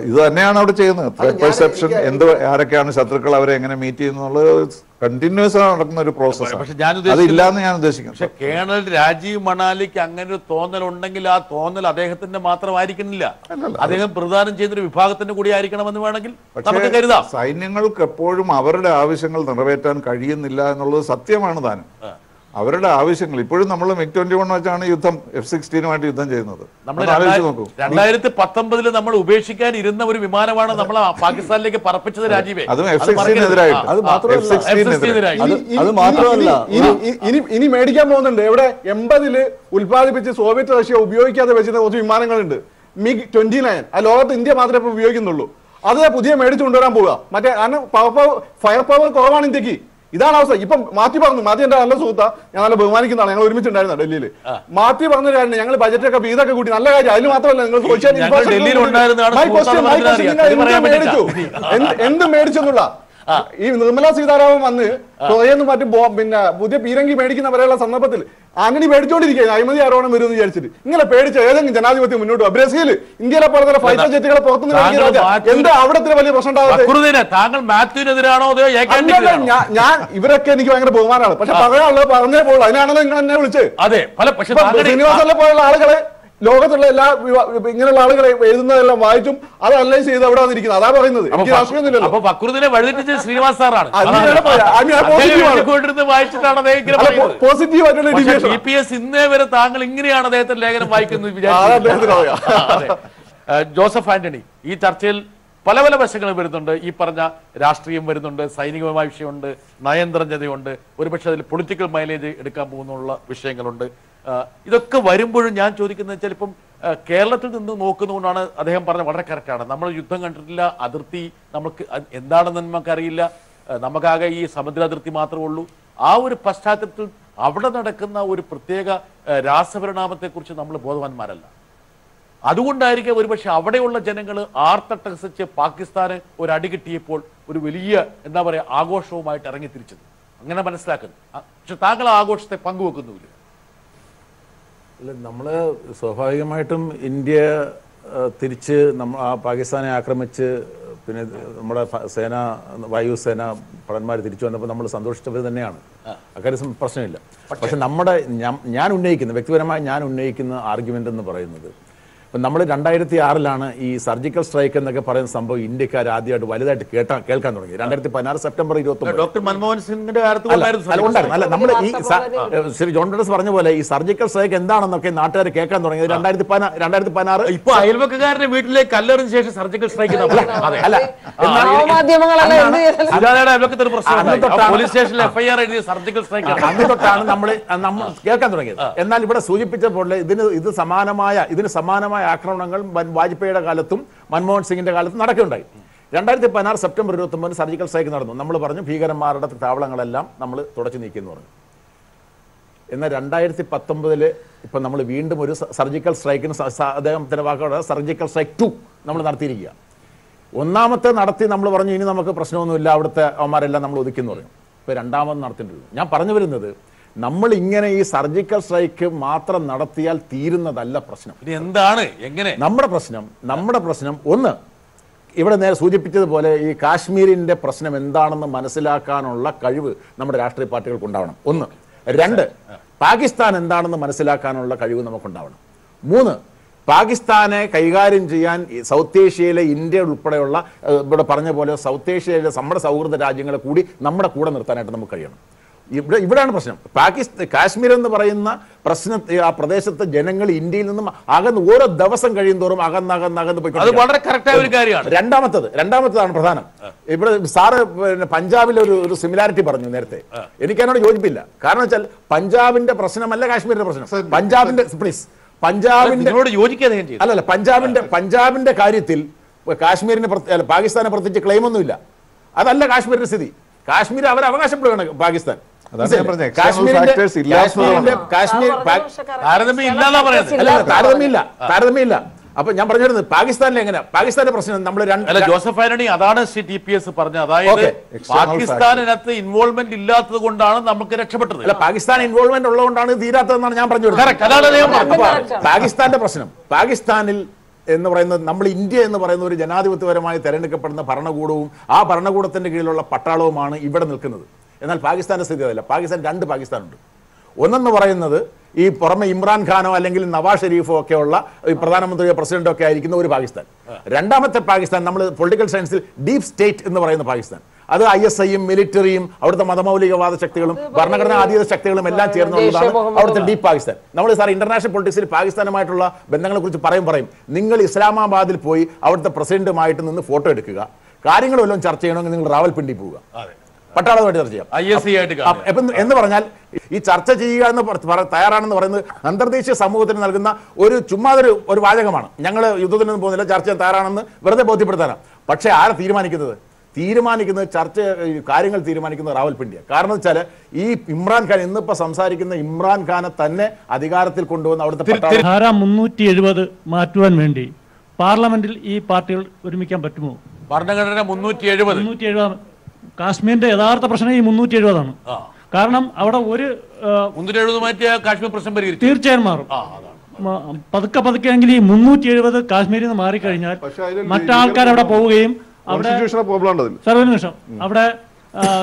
ഇത് തന്നെയാണ് അവിടെ ചെയ്യുന്നത്. പെർസെപ്ഷൻ, ആരൊക്കെയാണ് ശത്രുക്കൾ, അവരെ എങ്ങനെ മീറ്റ് ചെയ്യുന്നുള്ളത് കണ്ടിന്യൂസ് നടക്കുന്ന ഒരു പ്രോസസ്സാണ്. അതില്ലാന്ന് ഞാൻ ഉദ്ദേശിക്കുന്നു. പക്ഷെ കേണൽ രാജീവ് മണാലിക്ക് അങ്ങനെ ഒരു തോന്നൽ ഉണ്ടെങ്കിൽ ആ തോന്നൽ അദ്ദേഹത്തിന്റെ മാത്രമായിരിക്കുന്നില്ല, അദ്ദേഹം പ്രദാനം ചെയ്തൊരു വിഭാഗത്തിന്റെ കൂടി ആയിരിക്കണമെന്ന് വേണമെങ്കിൽ നമുക്ക് കരുതാം. സൈന്യങ്ങൾക്ക് എപ്പോഴും അവരുടെ ആവശ്യങ്ങൾ നിറവേറ്റാൻ കഴിയുന്നില്ല എന്നുള്ളത് സത്യമാണ് താനും. അവരുടെ ആവശ്യങ്ങൾ ഇപ്പോഴും നമ്മൾ MiG-21 വെച്ചാണ് യുദ്ധം, F-16 യുദ്ധം ചെയ്യുന്നത്. 2019 നമ്മൾ ഉപേക്ഷിക്കാൻ ഇരുന്ന ഒരു വിമാനമാണ് നമ്മൾ പാകിസ്ഥാനിലേക്ക് പറപ്പിച്ചത് രാജീവേ. അതും F-16 ഇനി മേടിക്കാൻ പോകുന്നുണ്ട്. എവിടെ 80 ഉത്പാദിപ്പിച്ച് സോവിയറ്റ് റഷ്യ ഉപയോഗിക്കാതെ വെച്ചിരുന്ന കുറച്ച് വിമാനങ്ങളുണ്ട്, MiG-29. ആ ലോകത്ത് ഇന്ത്യ മാത്രമേ ഇപ്പോൾ ഉപയോഗിക്കുന്നുള്ളൂ. അത് പുതിയ മേടിച്ചു കൊണ്ടുവരാൻ പോവുക. മറ്റേ ഫയർ പവർ കുറവാണ് ഇന്ത്യക്ക്. ഇതാണ് അവസ്ഥ. ഇപ്പം മാറ്റി പറഞ്ഞു, മാറ്റി എന്റെ നല്ല സുഹൃത്താ, ഞാൻ നല്ല ബഹുമാനിക്കുന്നതാണ്, ഞങ്ങൾ ഒരുമിച്ചുണ്ടായിരുന്നു ഡൽഹിയിൽ. മാറ്റി പറഞ്ഞ കാര്യം ഞങ്ങൾ ബജറ്റൊക്കെ ഫീസൊക്കെ കൂട്ടി, നല്ല കാര്യം. അതിന് മാത്രമല്ല നിങ്ങൾ മേടിച്ചു, എന്ത് മേടിച്ചെന്നുള്ള ഈ നിർമ്മലാ സീതാരാമൻ വന്ന് സ്വയം മറ്റും പിന്നെ പുതിയ പീരങ്കി മേടിക്കുന്നവരെയുള്ള സന്ദർഭത്തിൽ അങ്ങനെ മേടിച്ചോണ്ടിരിക്കുക അഴിമതി ആരോപണം വരുമെന്ന് വിചാരിച്ചിട്ട് ഇങ്ങനെ പേടിച്ച ഏതെങ്കിലും ജനാധിപത്യം മുന്നോട്ട് പോകും. ബ്രസീൽ ഇന്ത്യയിലെ പോലെ തന്നെ ഫൈറ്റർ ജെറ്റുകളെ പുറത്തുനിന്ന് എന്താ അവിടത്തെ വലിയ പ്രശ്നം ഞാൻ ഇവരൊക്കെ എനിക്ക് ഭയങ്കര ബഹുമാനമാണ്. പക്ഷെ പറയാനുള്ളത് പറഞ്ഞേ പോകുള്ളൂ. അതിനാണല്ലോ നിങ്ങൾ എന്നെ വിളിച്ച് ശ്രീനിവാസനെ പോലുള്ള ആളുകളെ ലോകത്തുള്ള എല്ലാ ഇങ്ങനെയുള്ള ആളുകളെ എഴുതുന്നതെല്ലാം വായിച്ചും അത് അനലൈസ് ചെയ്ത് അവിടെ വന്നിരിക്കുന്നത്. അതാ പറയുന്നത്. എനിക്ക് രാഷ്ട്രീയമൊന്നുമില്ലല്ലോ. ശ്രീനിവാസ് സാറാണ് പോസിറ്റീവ് ആയിട്ടുള്ള ഇന്നേ വരെ താങ്കൾ ഇങ്ങനെയാണ് അദ്ദേഹത്തിന്റെ ലേഖനം വായിക്കുന്നത്. ജോസഫ് ആന്റണി, ഈ ചർച്ചയിൽ പല പല വശങ്ങളും വരുന്നുണ്ട്. ഈ പറഞ്ഞ രാഷ്ട്രീയം വരുന്നുണ്ട്, സൈനികമായ വിഷയമുണ്ട്, നയതന്ത്രജ്ഞതയുണ്ട്, ഒരുപക്ഷെ അതിൽ പൊളിറ്റിക്കൽ മൈലേജ് എടുക്കാൻ പോകുന്നുള്ള വിഷയങ്ങളുണ്ട്. ഇതൊക്കെ വരുമ്പോഴും ഞാൻ ചോദിക്കുന്നത് വെച്ചാൽ ഇപ്പം കേരളത്തിൽ നിന്ന് നോക്കുന്നതുകൊണ്ടാണ് അദ്ദേഹം പറഞ്ഞത് വളരെ കറക്റ്റാണ്. നമ്മൾ യുദ്ധം കണ്ടിട്ടില്ല, അതിർത്തി നമുക്ക് എന്താണെന്ന് നമുക്കറിയില്ല, നമുക്കാകെ ഈ സമുദ്ര അതിർത്തി മാത്രമേ ഉള്ളൂ. ആ ഒരു പശ്ചാത്തലത്തിൽ അവിടെ നടക്കുന്ന ഒരു പ്രത്യേക രാസപരിണാമത്തെക്കുറിച്ച് നമ്മൾ ബോധവാന്മാരല്ല. അതുകൊണ്ടായിരിക്കും ഒരുപക്ഷെ അവിടെയുള്ള ജനങ്ങൾ ആർത്തട്ടഹസിച്ച് പാകിസ്ഥാന് ഒരു അടി കിട്ടിയപ്പോൾ ഒരു വലിയ എന്താ പറയുക ആഘോഷവുമായിട്ട് ഇറങ്ങി തിരിച്ചത്. അങ്ങനെ മനസ്സിലാക്കുന്നു. പക്ഷെ താങ്കൾ ആ ആഘോഷത്തെ പങ്കുവെക്കുന്നുമില്ല. നമ്മൾ സ്വാഭാവികമായിട്ടും ഇന്ത്യ തിരിച്ച് ആ പാകിസ്ഥാനെ ആക്രമിച്ച് പിന്നെ നമ്മുടെ സേന, വായുസേന ഭടന്മാർ തിരിച്ചു വന്നപ്പോൾ നമ്മൾ സന്തോഷിച്ചവർ തന്നെയാണ്. അക്കാര്യം പ്രശ്നമില്ല. പക്ഷെ ഞാൻ ഉന്നയിക്കുന്ന വ്യക്തിപരമായി ഞാൻ ഉന്നയിക്കുന്ന ആർഗ്യുമെന്റ് എന്ന് പറയുന്നത്, നമ്മൾ 2006 ഈ സർജിക്കൽ സ്ട്രൈക്ക് എന്നൊക്കെ പറയുന്ന സംഭവം ഇന്ത്യക്കാർ ആദ്യമായിട്ട് വലുതായിട്ട് കേൾക്കാൻ തുടങ്ങി. 2016 സെപ്റ്റംബർ 29 ഡോക്ടർ മൻമോഹൻ സിംഗിന്റെ അല്ല നമ്മൾ ഈ ശ്രീ ജോൺ ഡെന്നസ് പറഞ്ഞ പോലെ ഈ സർജിക്കൽ സ്ട്രൈക്ക് എന്താണെന്നൊക്കെ നാട്ടുകാർ കേൾക്കാൻ തുടങ്ങിയത് 2016. ഇപ്പൊ അയൽവക്കാരന്റെ വീട്ടിലേക്ക് കല്ലെറിഞ്ഞ ശേഷം സർജിക്കൽ സ്ട്രൈക്ക് പോലീസ് സ്റ്റേഷനിൽ FIR എഴുതിയ സർജിക്കൽ സ്ട്രൈക്ക് അന്ന് തൊട്ടാണ് നമ്മൾ കേൾക്കാൻ തുടങ്ങിയത്. എന്നാൽ ഇവിടെ സൂചിപ്പിച്ച പോലെ ഇതിന് സമാനമായ ആക്രമണങ്ങൾ വാജ്പേയിയുടെ കാലത്തും മൻമോഹൻ സിംഗിന്റെ കാലത്തും നടക്കുകയുണ്ടായി. 2016 സെപ്റ്റംബർ 29 സർജിക്കൽ സ്ട്രൈക്ക് നടന്നു. നമ്മൾ പറഞ്ഞു ഭീകരന്മാരുടെ താവളങ്ങളെല്ലാം നമ്മൾ തുടച്ചു നീക്കിയെന്ന് പറഞ്ഞു. എന്നാൽ 2019 ഇപ്പം നമ്മൾ വീണ്ടും ഒരു സർജിക്കൽ സ്ട്രൈക്കിന് അദ്ദേഹത്തിൻ്റെ വാക്കോടെ സർജിക്കൽ സ്ട്രൈക്ക് 2 നമ്മൾ നടത്തിയിരിക്കുക. ഒന്നാമത്തെ നടത്തി നമ്മൾ പറഞ്ഞു ഇനി നമുക്ക് പ്രശ്നമൊന്നുമില്ല, അവിടുത്തെ അവന്മാരെല്ലാം നമ്മൾ ഒതുക്കിയെന്ന് പറഞ്ഞു. ഇപ്പോൾ രണ്ടാമത് നടത്തിയിട്ടുള്ളൂ. ഞാൻ പറഞ്ഞു വരുന്നത് നമ്മൾ ഇങ്ങനെ ഈ സർജിക്കൽ സ്ട്രൈക്ക് മാത്രം നടത്തിയാൽ തീരുന്നതല്ല പ്രശ്നം. എന്താണ് എങ്ങനെ നമ്മുടെ പ്രശ്നം ഒന്ന്, ഇവിടെ നേരെ സൂചിപ്പിച്ചതുപോലെ ഈ കാശ്മീരിന്റെ പ്രശ്നം എന്താണെന്ന് മനസ്സിലാക്കാനുള്ള കഴിവ് നമ്മുടെ രാഷ്ട്രീയ പാർട്ടികൾക്ക് ഉണ്ടാവണം. ഒന്ന്. രണ്ട്, പാകിസ്ഥാൻ എന്താണെന്ന് മനസ്സിലാക്കാനുള്ള കഴിവ് നമുക്കുണ്ടാവണം. മൂന്ന്, പാകിസ്ഥാനെ കൈകാര്യം ചെയ്യാൻ സൗത്ത് ഏഷ്യയിലെ ഇന്ത്യ ഉൾപ്പെടെയുള്ള ഇവിടെ പറഞ്ഞ പോലെ സൗത്ത് ഏഷ്യയിലെ നമ്മുടെ സൗഹൃദ രാജ്യങ്ങളെ കൂടി നമ്മുടെ കൂടെ നിർത്താനായിട്ട് നമുക്ക് കഴിയണം. ഇവിടെയാണ് പ്രശ്നം. കാശ്മീർ എന്ന് പറയുന്ന ആ പ്രദേശത്തെ ജനങ്ങൾ ഇന്ത്യയിൽ നിന്നും ഓരോ ദിവസം കഴിയും തോറും അകന്ന് പോയി. അത് വളരെ കറക്റ്റായ ഒരു കാര്യമാണ്. രണ്ടാമത്തതാണ് പ്രധാനം. ഇവിടെ സാറ് പഞ്ചാബിലെ ഒരു സിമിലാരിറ്റി പറഞ്ഞു നേരത്തെ. എനിക്ക് അതിനോട് യോജിപ്പില്ല. കാരണം വെച്ചാൽ പഞ്ചാബിന്റെ പ്രശ്നമല്ല കാശ്മീരിന്റെ പ്രശ്നം. പഞ്ചാബിന്റെ കാര്യത്തിൽ കാശ്മീരിന് പാകിസ്ഥാനെ പ്രത്യേകിച്ച് ക്ലെയിം ഒന്നുമില്ല. അതല്ല കാശ്മീരിന്റെ സ്ഥിതി. കാശ്മീർ അവർ അവകാശപ്പെടുകയാണ് പാകിസ്ഥാൻ. താരതമ്യമില്ല. അപ്പൊ ഞാൻ പറഞ്ഞു വരുന്നത് പാകിസ്ഥാനിൽ എങ്ങനെയാ പാകിസ്ഥാന്റെ പ്രശ്നം നമ്മൾ ജോസഫ് ആന്റണി അതാണ് TPS പറഞ്ഞത്. അതായത് പാകിസ്ഥാനകത്ത് ഇൻവോൾവ്മെന്റ് ഇല്ലാത്തത് കൊണ്ടാണ് നമുക്ക് രക്ഷപ്പെട്ടത്. അല്ല, പാകിസ്ഥാൻ ഇൻവോൾവ്മെന്റ് ഉള്ളതുകൊണ്ടാണ് തീരാത്തതെന്നാണ് ഞാൻ പറഞ്ഞു വരുന്നത്. പാകിസ്ഥാന്റെ പ്രശ്നം, പാകിസ്ഥാനിൽ എന്ന് പറയുന്നത് നമ്മൾ ഇന്ത്യ എന്ന് പറയുന്ന ഒരു ജനാധിപത്യപരമായി തെരഞ്ഞെടുക്കപ്പെടുന്ന ഭരണകൂടവും ആ ഭരണകൂടത്തിന്റെ കീഴിലുള്ള പട്ടാളവുമാണ് ഇവിടെ നിൽക്കുന്നത്. എന്നാൽ പാകിസ്ഥാന്റെ സ്ഥിതി അതല്ല. പാകിസ്ഥാൻ 2 പാകിസ്ഥാനുണ്ട്. ഒന്നെന്ന് പറയുന്നത് ഈ പുറമെ ഇമ്രാൻഖാനോ അല്ലെങ്കിൽ നവാസ് ഷെരീഫോ ഒക്കെ ഉള്ള പ്രധാനമന്ത്രിയോ പ്രസിഡന്റോ ഒക്കെ ആയിരിക്കുന്ന ഒരു പാകിസ്ഥാൻ. രണ്ടാമത്തെ പാകിസ്ഥാൻ നമ്മൾ പൊളിറ്റിക്കൽ സയൻസിൽ ഡീപ് സ്റ്റേറ്റ് എന്ന് പറയുന്ന പാകിസ്ഥാൻ. അത് ISIയും മിലിറ്ററിയും അവിടുത്തെ മതമൗലികവാദ ശക്തികളും ഭരണഘടനാ അതീത ശക്തികളും എല്ലാം ചേർന്നുള്ളതാണ് അവിടുത്തെ ഡീപ് പാകിസ്ഥാൻ. നമ്മൾ സാർ ഇന്റർനാഷണൽ പൊളിറ്റിക്സിൽ പാകിസ്ഥാനുമായിട്ടുള്ള ബന്ധങ്ങളെ കുറിച്ച് പറയും നിങ്ങൾ ഇസ്ലാമാബാദിൽ പോയി അവിടുത്തെ പ്രസിഡന്റുമായിട്ട് നിന്ന് ഫോട്ടോ എടുക്കുക, കാര്യങ്ങൾ വല്ലതും ചർച്ച ചെയ്യണമെങ്കിൽ നിങ്ങൾ റാവൽപിണ്ടി പോവുക, പട്ടാളമായിട്ട് ചർച്ച ചെയ്യാം എന്ന് പറഞ്ഞാൽ ഈ ചർച്ച ചെയ്യുക എന്ന് തയ്യാറാണെന്ന് പറയുന്നത് അന്തർദേശീയ സമൂഹത്തിന് നൽകുന്ന ഒരു ചുമ്മാതൊരു വാചകമാണ്. ഞങ്ങൾ യുദ്ധത്തിനൊന്നും പോകുന്നില്ല, ചർച്ച ചെയ്യാൻ തയ്യാറാണെന്ന് വെറുതെ ബോധ്യപ്പെടുത്താനാണ്. പക്ഷേ ആരെ തീരുമാനിക്കുന്നത് ചർച്ച കാര്യങ്ങൾ തീരുമാനിക്കുന്നത് റാവൽപിണ്ടിയാണ്. കാരണം വെച്ചാൽ ഈ ഇമ്രാൻഖാൻ ഇന്നിപ്പോ സംസാരിക്കുന്ന ഇമ്രാൻഖാനെ തന്നെ അധികാരത്തിൽ കൊണ്ടുവന്ന് അവിടുത്തെ ധാര 370 മാറ്റുവാൻ വേണ്ടി പാർലമെന്റിൽ ഈ പാർട്ടികൾ ഒരുമിക്കാൻ പറ്റുമോ? ഭരണഘടന 370 കാശ്മീരിന്റെ യഥാർത്ഥ പ്രശ്നം ഈ 370 കാരണം അവിടെ ഒരു 370 മാറ്റിയ കാശ്മീർ പ്രശ്നം പരിഹരിക്കും, തീർച്ചയായും മാറും. പതുക്കെ എങ്കിൽ ഈ 370 കാശ്മീരിൽ നിന്ന് മാറിക്കഴിഞ്ഞാൽ മറ്റാൾക്കാർ അവിടെ പോവുകയും അവിടെ ഒരു നിമിഷം അവിടെ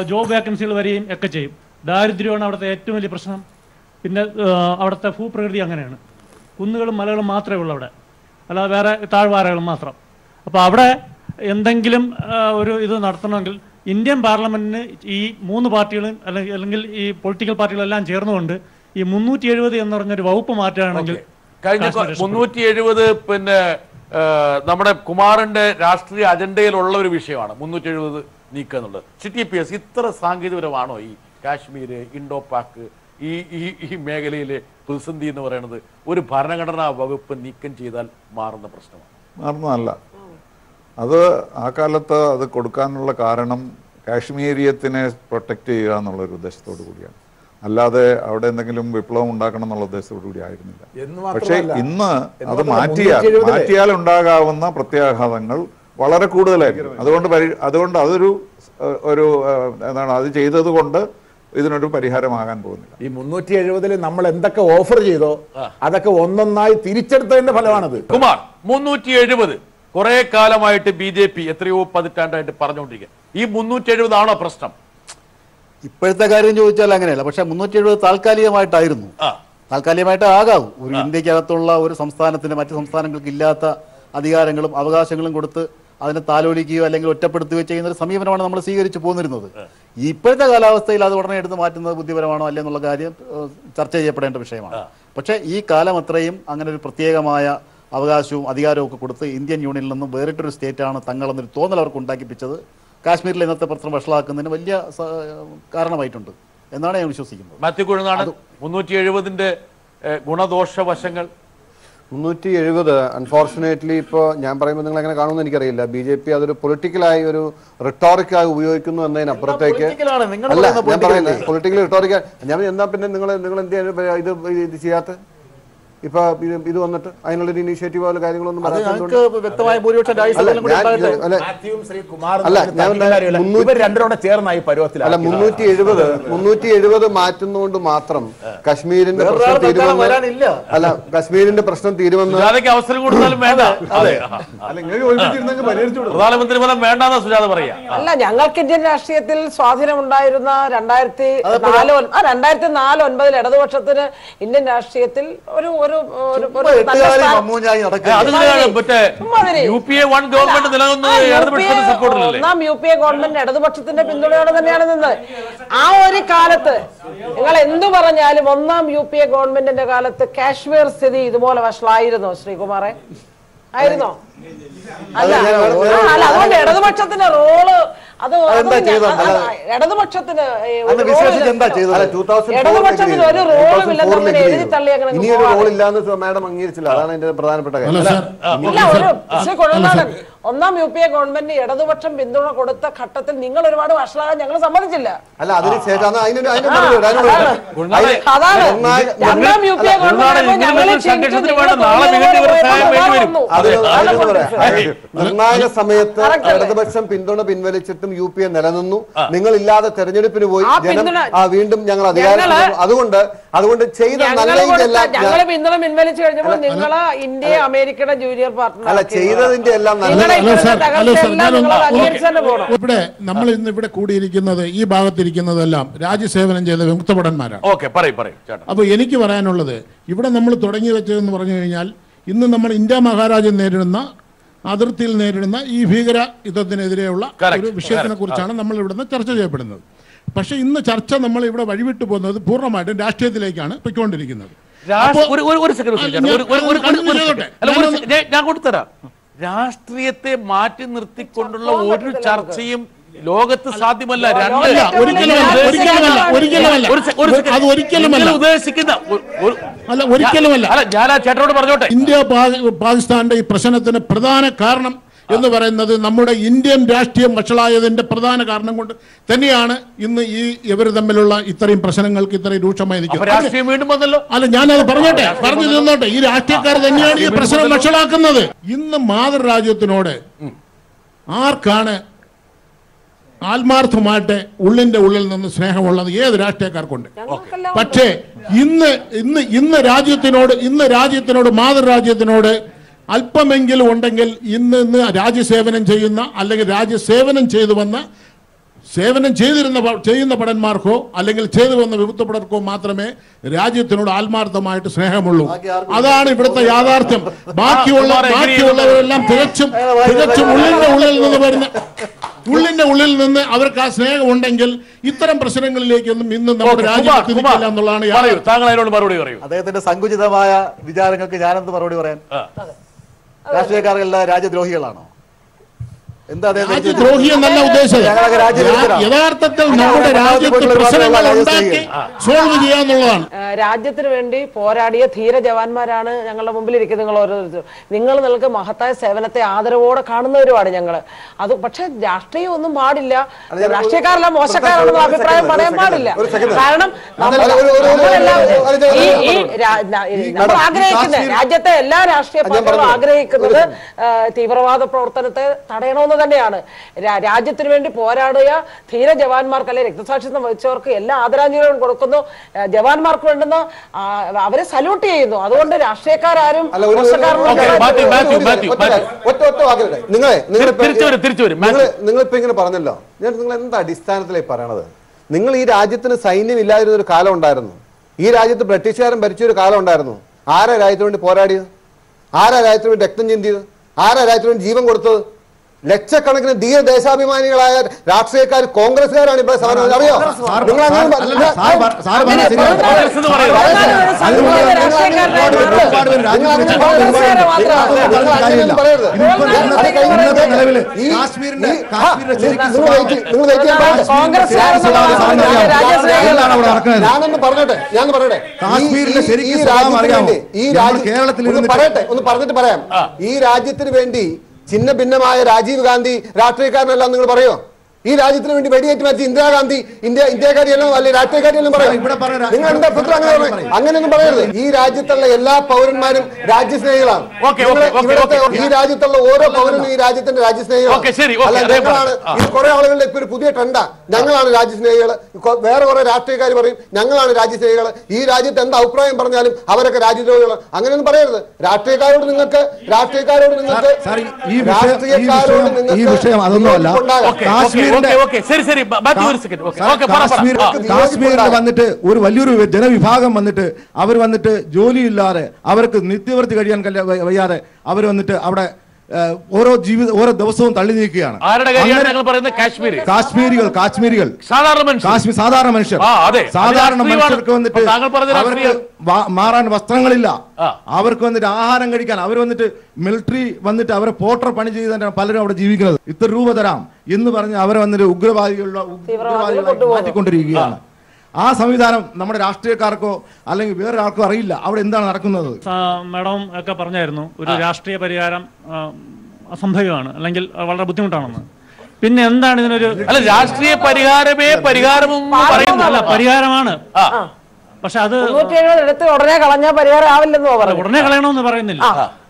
ജോബ് വേക്കൻസികൾ വരികയും ഒക്കെ ചെയ്യും. ദാരിദ്ര്യമാണ് അവിടുത്തെ ഏറ്റവും വലിയ പ്രശ്നം. പിന്നെ അവിടുത്തെ ഭൂപ്രകൃതി അങ്ങനെയാണ്, കുന്നുകളും മലകളും മാത്രമേ ഉള്ളൂ അവിടെ, അല്ലാതെ വേറെ താഴ്വാരകളും മാത്രം. അപ്പോൾ അവിടെ എന്തെങ്കിലും ഒരു ഇത് നടത്തണമെങ്കിൽ ഇന്ത്യൻ പാർലമെന്റിന് ഈ 3 പാർട്ടികളും അല്ലെങ്കിൽ ഈ പൊളിറ്റിക്കൽ പാർട്ടികളെല്ലാം ചേർന്നുകൊണ്ട് ഈ 370 എന്ന് പറഞ്ഞൊരു വകുപ്പ് മാറ്റുകയാണെങ്കിൽ കഴിഞ്ഞ 370 പിന്നെ നമ്മുടെ കുമാറിന്റെ രാഷ്ട്രീയ അജണ്ടയിലുള്ള ഒരു വിഷയമാണ് 370 നീക്കുക എന്നുള്ളത്. TPS ഇത്ര സാങ്കേതികപരമാണോ ഈ കാശ്മീർ, ഇൻഡോ പാക് ഈ മേഖലയിലെ പ്രതിസന്ധി എന്ന് പറയുന്നത് ഒരു ഭരണഘടനാ വകുപ്പ് നീക്കം ചെയ്താൽ മാറുന്ന പ്രശ്നമാണ്? മാറുന്നതല്ല. അത് ആ കാലത്ത് അത് കൊടുക്കാനുള്ള കാരണം കാശ്മീരിയത്തിനെ പ്രൊട്ടക്റ്റ് ചെയ്യുക എന്നുള്ളൊരു ഉദ്ദേശത്തോടു കൂടിയാണ്, അല്ലാതെ അവിടെ എന്തെങ്കിലും വിപ്ലവം ഉണ്ടാക്കണം എന്നുള്ള ഉദ്ദേശത്തോടു കൂടി ആയിരുന്നില്ല. പക്ഷേ ഇന്ന് അത് മാറ്റിയാൽ ഉണ്ടാകാവുന്ന പ്രത്യാഘാതങ്ങൾ വളരെ കൂടുതലായിരുന്നു. അതുകൊണ്ട് അതൊരു എന്താണ് അത് ചെയ്തത് കൊണ്ട് ഇതിനൊരു പരിഹാരമാകാൻ പോകുന്നില്ല. ഈ 370 നമ്മൾ എന്തൊക്കെ ഓഫർ ചെയ്തോ അതൊക്കെ ഒന്നൊന്നായി തിരിച്ചെടുത്തതിന്റെ ഫലമാണത്. കുമാർ, 370 കുറെ കാലമായിട്ട് BJP എത്രയോ പതിറ്റാണ്ടായിട്ട് പറഞ്ഞുകൊണ്ടിരിക്കുക. ഈ 370 ആണോ പ്രശ്നം? ഇപ്പോഴത്തെ കാര്യം ചോദിച്ചാൽ അങ്ങനെയല്ല. പക്ഷെ 370 താൽക്കാലികമായിട്ടായിരുന്നു. താൽക്കാലികമായിട്ട് ആകാവൂ. ഒരു ഇന്ത്യക്കകത്തുള്ള ഒരു സംസ്ഥാനത്തിന് മറ്റു സംസ്ഥാനങ്ങൾക്ക് ഇല്ലാത്ത അധികാരങ്ങളും അവകാശങ്ങളും കൊടുത്ത് അതിനെ താലോലിക്കുകയോ അല്ലെങ്കിൽ ഒറ്റപ്പെടുത്തുകയോ ചെയ്യുന്ന ഒരു സമീപനമാണ് നമ്മൾ സ്വീകരിച്ചു പോന്നിരുന്നത്. ഇപ്പോഴത്തെ കാലാവസ്ഥയിൽ അത് ഉടനെ എടുത്ത് മാറ്റുന്നത് ബുദ്ധിപരമാണോ അല്ലേ എന്നുള്ള കാര്യം ചർച്ച ചെയ്യപ്പെടേണ്ട വിഷയമാണ്. പക്ഷേ ഈ കാലം അത്രയും അങ്ങനെ ഒരു പ്രത്യേകമായ അവകാശവും അധികാരവും ഒക്കെ കൊടുത്ത് ഇന്ത്യൻ യൂണിയനിൽ നിന്നും വേറിട്ടൊരു സ്റ്റേറ്റാണ് തങ്ങളെന്നൊരു തോന്നൽ അവർക്ക് ഉണ്ടാക്കിപ്പിച്ചത് കാശ്മീരിലെ ഇന്നത്തെ പ്രശ്നം വഷളാക്കുന്നതിന് വലിയ കാരണമായിട്ടുണ്ട് എന്നാണ് ഞാൻ വിശ്വസിക്കുന്നത്. 370 ഗുണദോഷ വശങ്ങൾ 370 അൺഫോർച്ചുനേറ്റ്ലി ഇപ്പോൾ ഞാൻ പറയുമ്പോൾ നിങ്ങൾ എങ്ങനെ കാണുമെന്ന് എനിക്കറിയില്ല. BJP അതൊരു പൊളിറ്റിക്കലായി ഒരു റിട്ടോറിക്കായി ഉപയോഗിക്കുന്നു എന്നതിനപ്പുറത്തേക്ക് അല്ല ഞാൻ പറയുന്നത്. പൊളിറ്റിക്കൽ റിട്ടോറിക്ക ഞാൻ എന്താ പിന്നെ നിങ്ങൾ എന്ത് ഇത് ചെയ്യാത്ത ഇപ്പൊ ഇത് വന്നിട്ട് അതിനുള്ളൊരു ഇനീഷ്യേറ്റീവ് പോലെ കാര്യങ്ങളൊന്നും അല്ല ഞാൻ 370 മാറ്റുന്നതുകൊണ്ട് മാത്രം കശ്മീരിന്റെ പ്രശ്നം തീരുമെന്ന് അല്ല കശ്മീരിന്റെ പ്രശ്നം തീരുമെന്ന് അവസരം കൊടുത്താലും വേണ്ട. അല്ല ഞങ്ങൾക്ക് ഇന്ത്യൻ രാഷ്ട്രീയത്തിൽ സ്വാധീനമുണ്ടായിരുന്ന 2004-09 ഇടതുപക്ഷത്തിന് ഇന്ത്യൻ രാഷ്ട്രീയത്തിൽ ഒരു ഒന്നാം UPA ഗവൺമെന്റ് ഇടതുപക്ഷത്തിന്റെ പിന്തുണയോടെ തന്നെയാണ് നിന്നത്. ആ ഒരു കാലത്ത് നിങ്ങൾ എന്തു പറഞ്ഞാലും ഒന്നാം UPA ഗവൺമെന്റിന്റെ കാലത്ത് കാശ്മീർ സ്ഥിതി ഇതുപോലെ വഷളായിരുന്നോ ശ്രീകുമാറെ? ആയിരുന്നോ? അല്ല അതുകൊണ്ട് ഇടതുപക്ഷത്തിന്റെ റോള് അത് ഇടതുപക്ഷത്തിന് ഒരു റോളുമില്ലെന്ന് എഴുതി തള്ളി മാഡം അംഗീകരിച്ചില്ല. അതാണ് എന്റെ പ്രധാനപ്പെട്ട കാര്യം. ഒന്നാം UPA ഗവൺമെന്റ് ഇടതുപക്ഷം പിന്തുണ കൊടുത്ത ഘട്ടത്തിൽ നിങ്ങൾ ഒരുപാട് വഷളാകാൻ ഞങ്ങൾ സമ്മതിച്ചില്ല. അല്ല അതിനുശേഷം അതാണ് രണ്ടാം UPA നിർണായക സമയത്ത് ഇടതുപക്ഷം പിന്തുണ പിൻവലിച്ചിട്ടും UPA നിലനിന്നു. നിങ്ങളില്ലാതെ തെരഞ്ഞെടുപ്പിന് പോയി ജനം വീണ്ടും ഞങ്ങൾ അധികാരം. അതുകൊണ്ട് ചെയ്ത ഞങ്ങള് പിന്തുണ പിൻവലിച്ചു കഴിഞ്ഞപ്പോൾ നിങ്ങൾ ഇന്ത്യ അമേരിക്കയുടെ ജൂനിയർ പാർട്ട്ണർ അല്ല ചെയ്തതിന്റെ എല്ലാം ഇവിടെ നമ്മൾ ഇന്ന് ഇവിടെ കൂടിയിരിക്കുന്നത് ഈ ഭാഗത്തിരിക്കുന്നതെല്ലാം രാജ്യസേവനം ചെയ്ത വിമുക്തഭടന്മാരാണ്. അപ്പൊ എനിക്ക് പറയാനുള്ളത് ഇവിടെ നമ്മൾ തുടങ്ങി വെച്ചതെന്ന് പറഞ്ഞു കഴിഞ്ഞാൽ ഇന്ന് നമ്മൾ ഇന്ത്യ മഹാരാജ്യം നേരിടുന്ന അതിർത്തിയിൽ നേരിടുന്ന ഈ ഭീകര യുദ്ധത്തിനെതിരെയുള്ള ഒരു വിഷയത്തിനെ കുറിച്ചാണ് നമ്മൾ ഇവിടുന്ന് ചർച്ച ചെയ്യപ്പെടുന്നത്. പക്ഷെ ഇന്ന് ചർച്ച നമ്മൾ ഇവിടെ വഴിവിട്ടു പോകുന്നത് പൂർണ്ണമായിട്ടും രാഷ്ട്രീയത്തിലേക്കാണ് പൊയ്ക്കൊണ്ടിരിക്കുന്നത്. ഞാൻ കൊടുത്തരാം. രാഷ്ട്രീയത്തെ മാറ്റി നിർത്തിക്കൊണ്ടുള്ള ഒരു ചർച്ചയും ലോകത്ത് സാധ്യമല്ല. ഞാൻ ആ ചേട്ടനോട് പറഞ്ഞോട്ടെ, ഇന്ത്യ പാകിസ്ഥാന്റെ ഈ പ്രശ്നത്തിന് പ്രധാന കാരണം എന്ന് പറയുന്നത് നമ്മുടെ ഇന്ത്യൻ രാഷ്ട്രീയം വഷളായതിന്റെ പ്രധാന കാരണം കൊണ്ട് തന്നെയാണ് ഇന്ന് ഈ ഇവർ തമ്മിലുള്ള ഇത്രയും പ്രശ്നങ്ങൾക്ക് ഇത്രയും രൂക്ഷമായി നിൽക്കുന്നത്. അല്ല ഞാനത് പറഞ്ഞു നിന്നോട്ടെ. ഈ രാഷ്ട്രീയക്കാർ തന്നെയാണ് ഈ പ്രശ്നം വഷളാക്കുന്നത്. ഇന്ന് മാതൃരാജ്യത്തിനോട് ആർക്കാണ് ആത്മാർത്ഥമായിട്ട് ഉള്ളിന്റെ ഉള്ളിൽ നിന്ന് സ്നേഹമുള്ളത്? ഏത് രാഷ്ട്രീയക്കാർക്കുണ്ട്. പക്ഷേ ഇന്ന് രാജ്യത്തിനോട് മാതൃരാജ്യത്തിനോട് അല്പമെങ്കിലും ഉണ്ടെങ്കിൽ ഇന്ന് രാജ്യസേവനം ചെയ്യുന്ന അല്ലെങ്കിൽ രാജ്യസേവനം ചെയ്തു വന്ന ചെയ്യുന്ന ഭടന്മാർക്കോ അല്ലെങ്കിൽ ചെയ്തു വന്ന വിമുക്തഭടർക്കോ മാത്രമേ രാജ്യത്തിനോട് ആത്മാർത്ഥമായിട്ട് സ്നേഹമുള്ളൂ. അതാണ് ഇവിടുത്തെ യാഥാർത്ഥ്യം. ബാക്കിയുള്ളവരെല്ലാം തികച്ചും ഉള്ളിന്റെ ഉള്ളിൽ നിന്ന് അവർക്ക് ആ സ്നേഹം ഉണ്ടെങ്കിൽ ഇത്തരം പ്രശ്നങ്ങളിലേക്കൊന്നും ഇന്ന് നമ്മുടെ രാജ്യം തിരിക്കില്ല എന്നുള്ളതാണ്. അദ്ദേഹത്തിന്റെ സങ്കുചിതമായ വിചാരങ്ങൾക്ക് ഞാനെന്ത് മറുപടി പറയാൻ? രാഷ്ട്രീയക്കാരെല്ലാം രാജ്യദ്രോഹികളാണോ? ദ്രോഹി എന്നല്ല ഉദ്ദേശിച്ചത്. യഥാർത്ഥത്തിൽ നമ്മുടെ രാജ്യത്ത് പ്രശ്നങ്ങൾ ഉണ്ടാക്കി സോൾവ് ചെയ്യാന്നുള്ളതാണ്. രാജ്യത്തിന് വേണ്ടി പോരാടിയ ധീര ജവാന്മാരാണ് ഞങ്ങളുടെ മുമ്പിൽ ഇരിക്കുന്നത്. നിങ്ങൾ ഓരോരുത്തരും നിങ്ങൾ നിങ്ങൾക്ക് മഹത്തായ സേവനത്തെ ആദരവോടെ കാണുന്നവരുമാണ് ഞങ്ങള്. അത് പക്ഷെ രാഷ്ട്രീയം ഒന്നും പാടില്ല. രാഷ്ട്രീയക്കാരെല്ലാം മോശക്കാരാണെന്ന് അഭിപ്രായം പറയാൻ പാടില്ല. കാരണം നമ്മൾ ആഗ്രഹിക്കുന്ന രാജ്യത്തെ എല്ലാ രാഷ്ട്രീയ പാർട്ടികളും ആഗ്രഹിക്കുന്നത് തീവ്രവാദ പ്രവർത്തനത്തെ തടയണമെന്ന് തന്നെയാണ്. രാജ്യത്തിന് വേണ്ടി പോരാടിയ ധീര ജവാന്മാർക്ക് അല്ലെങ്കിൽ രക്തസാക്ഷിത്വം വഹിച്ചവർക്ക് എല്ലാ ആദരാഞ്ജലികളും കൊടുക്കുന്നു. ജവാന്മാർക്ക് വേണ്ടുന്ന അവരെ സല്യൂട്ട് ചെയ്യുന്നു. അതുകൊണ്ട് രാഷ്ട്രീയക്കാരും നിങ്ങളിപ്പോ ഇങ്ങനെ പറഞ്ഞല്ലോ, ഞാൻ നിങ്ങൾ എന്താ അടിസ്ഥാനത്തിലേക്ക് പറയണത്? നിങ്ങൾ ഈ രാജ്യത്തിന് സൈന്യം ഇല്ലാതിരുന്ന ഒരു കാലം ഉണ്ടായിരുന്നു. ഈ രാജ്യത്ത് ബ്രിട്ടീഷുകാരൻ ഭരിച്ചൊരു കാലം ഉണ്ടായിരുന്നു. ആരാ രാജ്യത്തിന് വേണ്ടി പോരാടിയത്? ആരാ രാജ്യത്തിന് വേണ്ടി രക്തം ചിന്തിയത്? ആരാ രാജ്യത്തിന് വേണ്ടി ജീവൻ കൊടുത്തത്? ലക്ഷക്കണക്കിന് ദേശാഭിമാനികളായ രാഷ്ട്രീയക്കാർ കോൺഗ്രസ്സുകാരാണ് ഇപ്പോൾ സമരം. അറിയോ? ഞാനൊന്ന് പറയട്ടെ ഒന്ന് പറഞ്ഞിട്ട് പറയാം. ഈ രാജ്യത്തിന് വേണ്ടി ചിഹ്ന ഭിന്നമായ രാജീവ് ഗാന്ധി രാഷ്ട്രീയക്കാരനല്ല നിങ്ങൾ പറയോ? ഈ രാജ്യത്തിന് വേണ്ടി വെടിയേറ്റ് മരിച്ച ഇന്ദിരാഗാന്ധി ഇന്ത്യക്കാരിയെല്ലാം അല്ലെ രാഷ്ട്രീയക്കാരിയെല്ലാം പറയും. നിങ്ങൾ എന്താ പുത്ര അങ്ങനെയൊന്നും പറയരുത്. ഈ രാജ്യത്തുള്ള എല്ലാ പൗരന്മാരും രാജ്യസ്നേഹികളാണ്. ഈ രാജ്യത്തുള്ള ഓരോ പൗരനും ഈ രാജ്യത്തിന്റെ രാജ്യസ്നേഹികളാണ്. ഇത് കുറെ ആളുകളുടെ ഇപ്പൊ ഒരു പുതിയ ട്രെൻഡാ. ഞങ്ങളാണ് രാജ്യസ്നേഹികൾ. വേറെ കുറെ രാഷ്ട്രീയക്കാർ പറയും ഞങ്ങളാണ് രാജ്യസ്നേഹികൾ. ഈ രാജ്യത്ത് എന്ത് അഭിപ്രായം പറഞ്ഞാലും അവരൊക്കെ രാജ്യദ്രോഹികളാണ്. അങ്ങനെയൊന്നും പറയരുത്. രാഷ്ട്രീയക്കാരോട് നിങ്ങൾക്ക് കാശ്മീരിൽ വന്നിട്ട് ഒരു വലിയൊരു ജനവിഭാഗം വന്നിട്ട് അവർ വന്നിട്ട് ജോലിയില്ലാതെ അവർക്ക് നിത്യവൃത്തി കഴിയാൻ വയ്യാതെ അവർ വന്നിട്ട് അവിടെ ഓരോ ദിവസവും തള്ളി നീക്കുകയാണ്. കാശ്മീരികൾ സാധാരണ മനുഷ്യർക്ക് വന്നിട്ട് അവർക്ക് മാറാൻ വസ്ത്രങ്ങളില്ല, അവർക്ക് വന്നിട്ട് ആഹാരം കഴിക്കാൻ, അവർ വന്നിട്ട് മിലിറ്ററി വന്നിട്ട് അവരെ പോർട്ടർ പണി ചെയ്താണ് പലരും അവിടെ ജീവിക്കുന്നത്. ഇത്ര രൂപ തരാം എന്ന് പറഞ്ഞ് അവരെ വന്നിട്ട് ഉഗ്രവാദികളെ മാറ്റിക്കൊണ്ടിരിക്കുകയാണ്. ആ സംവിധാനം നമ്മുടെ രാഷ്ട്രീയക്കാർക്കോ അല്ലെങ്കിൽ വേറൊരാൾക്കോ അറിയില്ല അവിടെ എന്താണ് നടക്കുന്നത്. മാഡം ഒക്കെ പറഞ്ഞായിരുന്നു ഒരു രാഷ്ട്രീയ പരിഹാരം അസംഭവമാണ് അല്ലെങ്കിൽ വളരെ ബുദ്ധിമുട്ടാണെന്ന്. പിന്നെ എന്താണ് ഇതിനൊരു രാഷ്ട്രീയ പരിഹാരമാണ്. പക്ഷെ അത് ഉടനെ കളഞ്ഞാൽ പരിഹാരം ആവില്ലെന്നോ പറഞ്ഞു. ഉടനെ കളയണമെന്ന് പറയുന്നില്ല.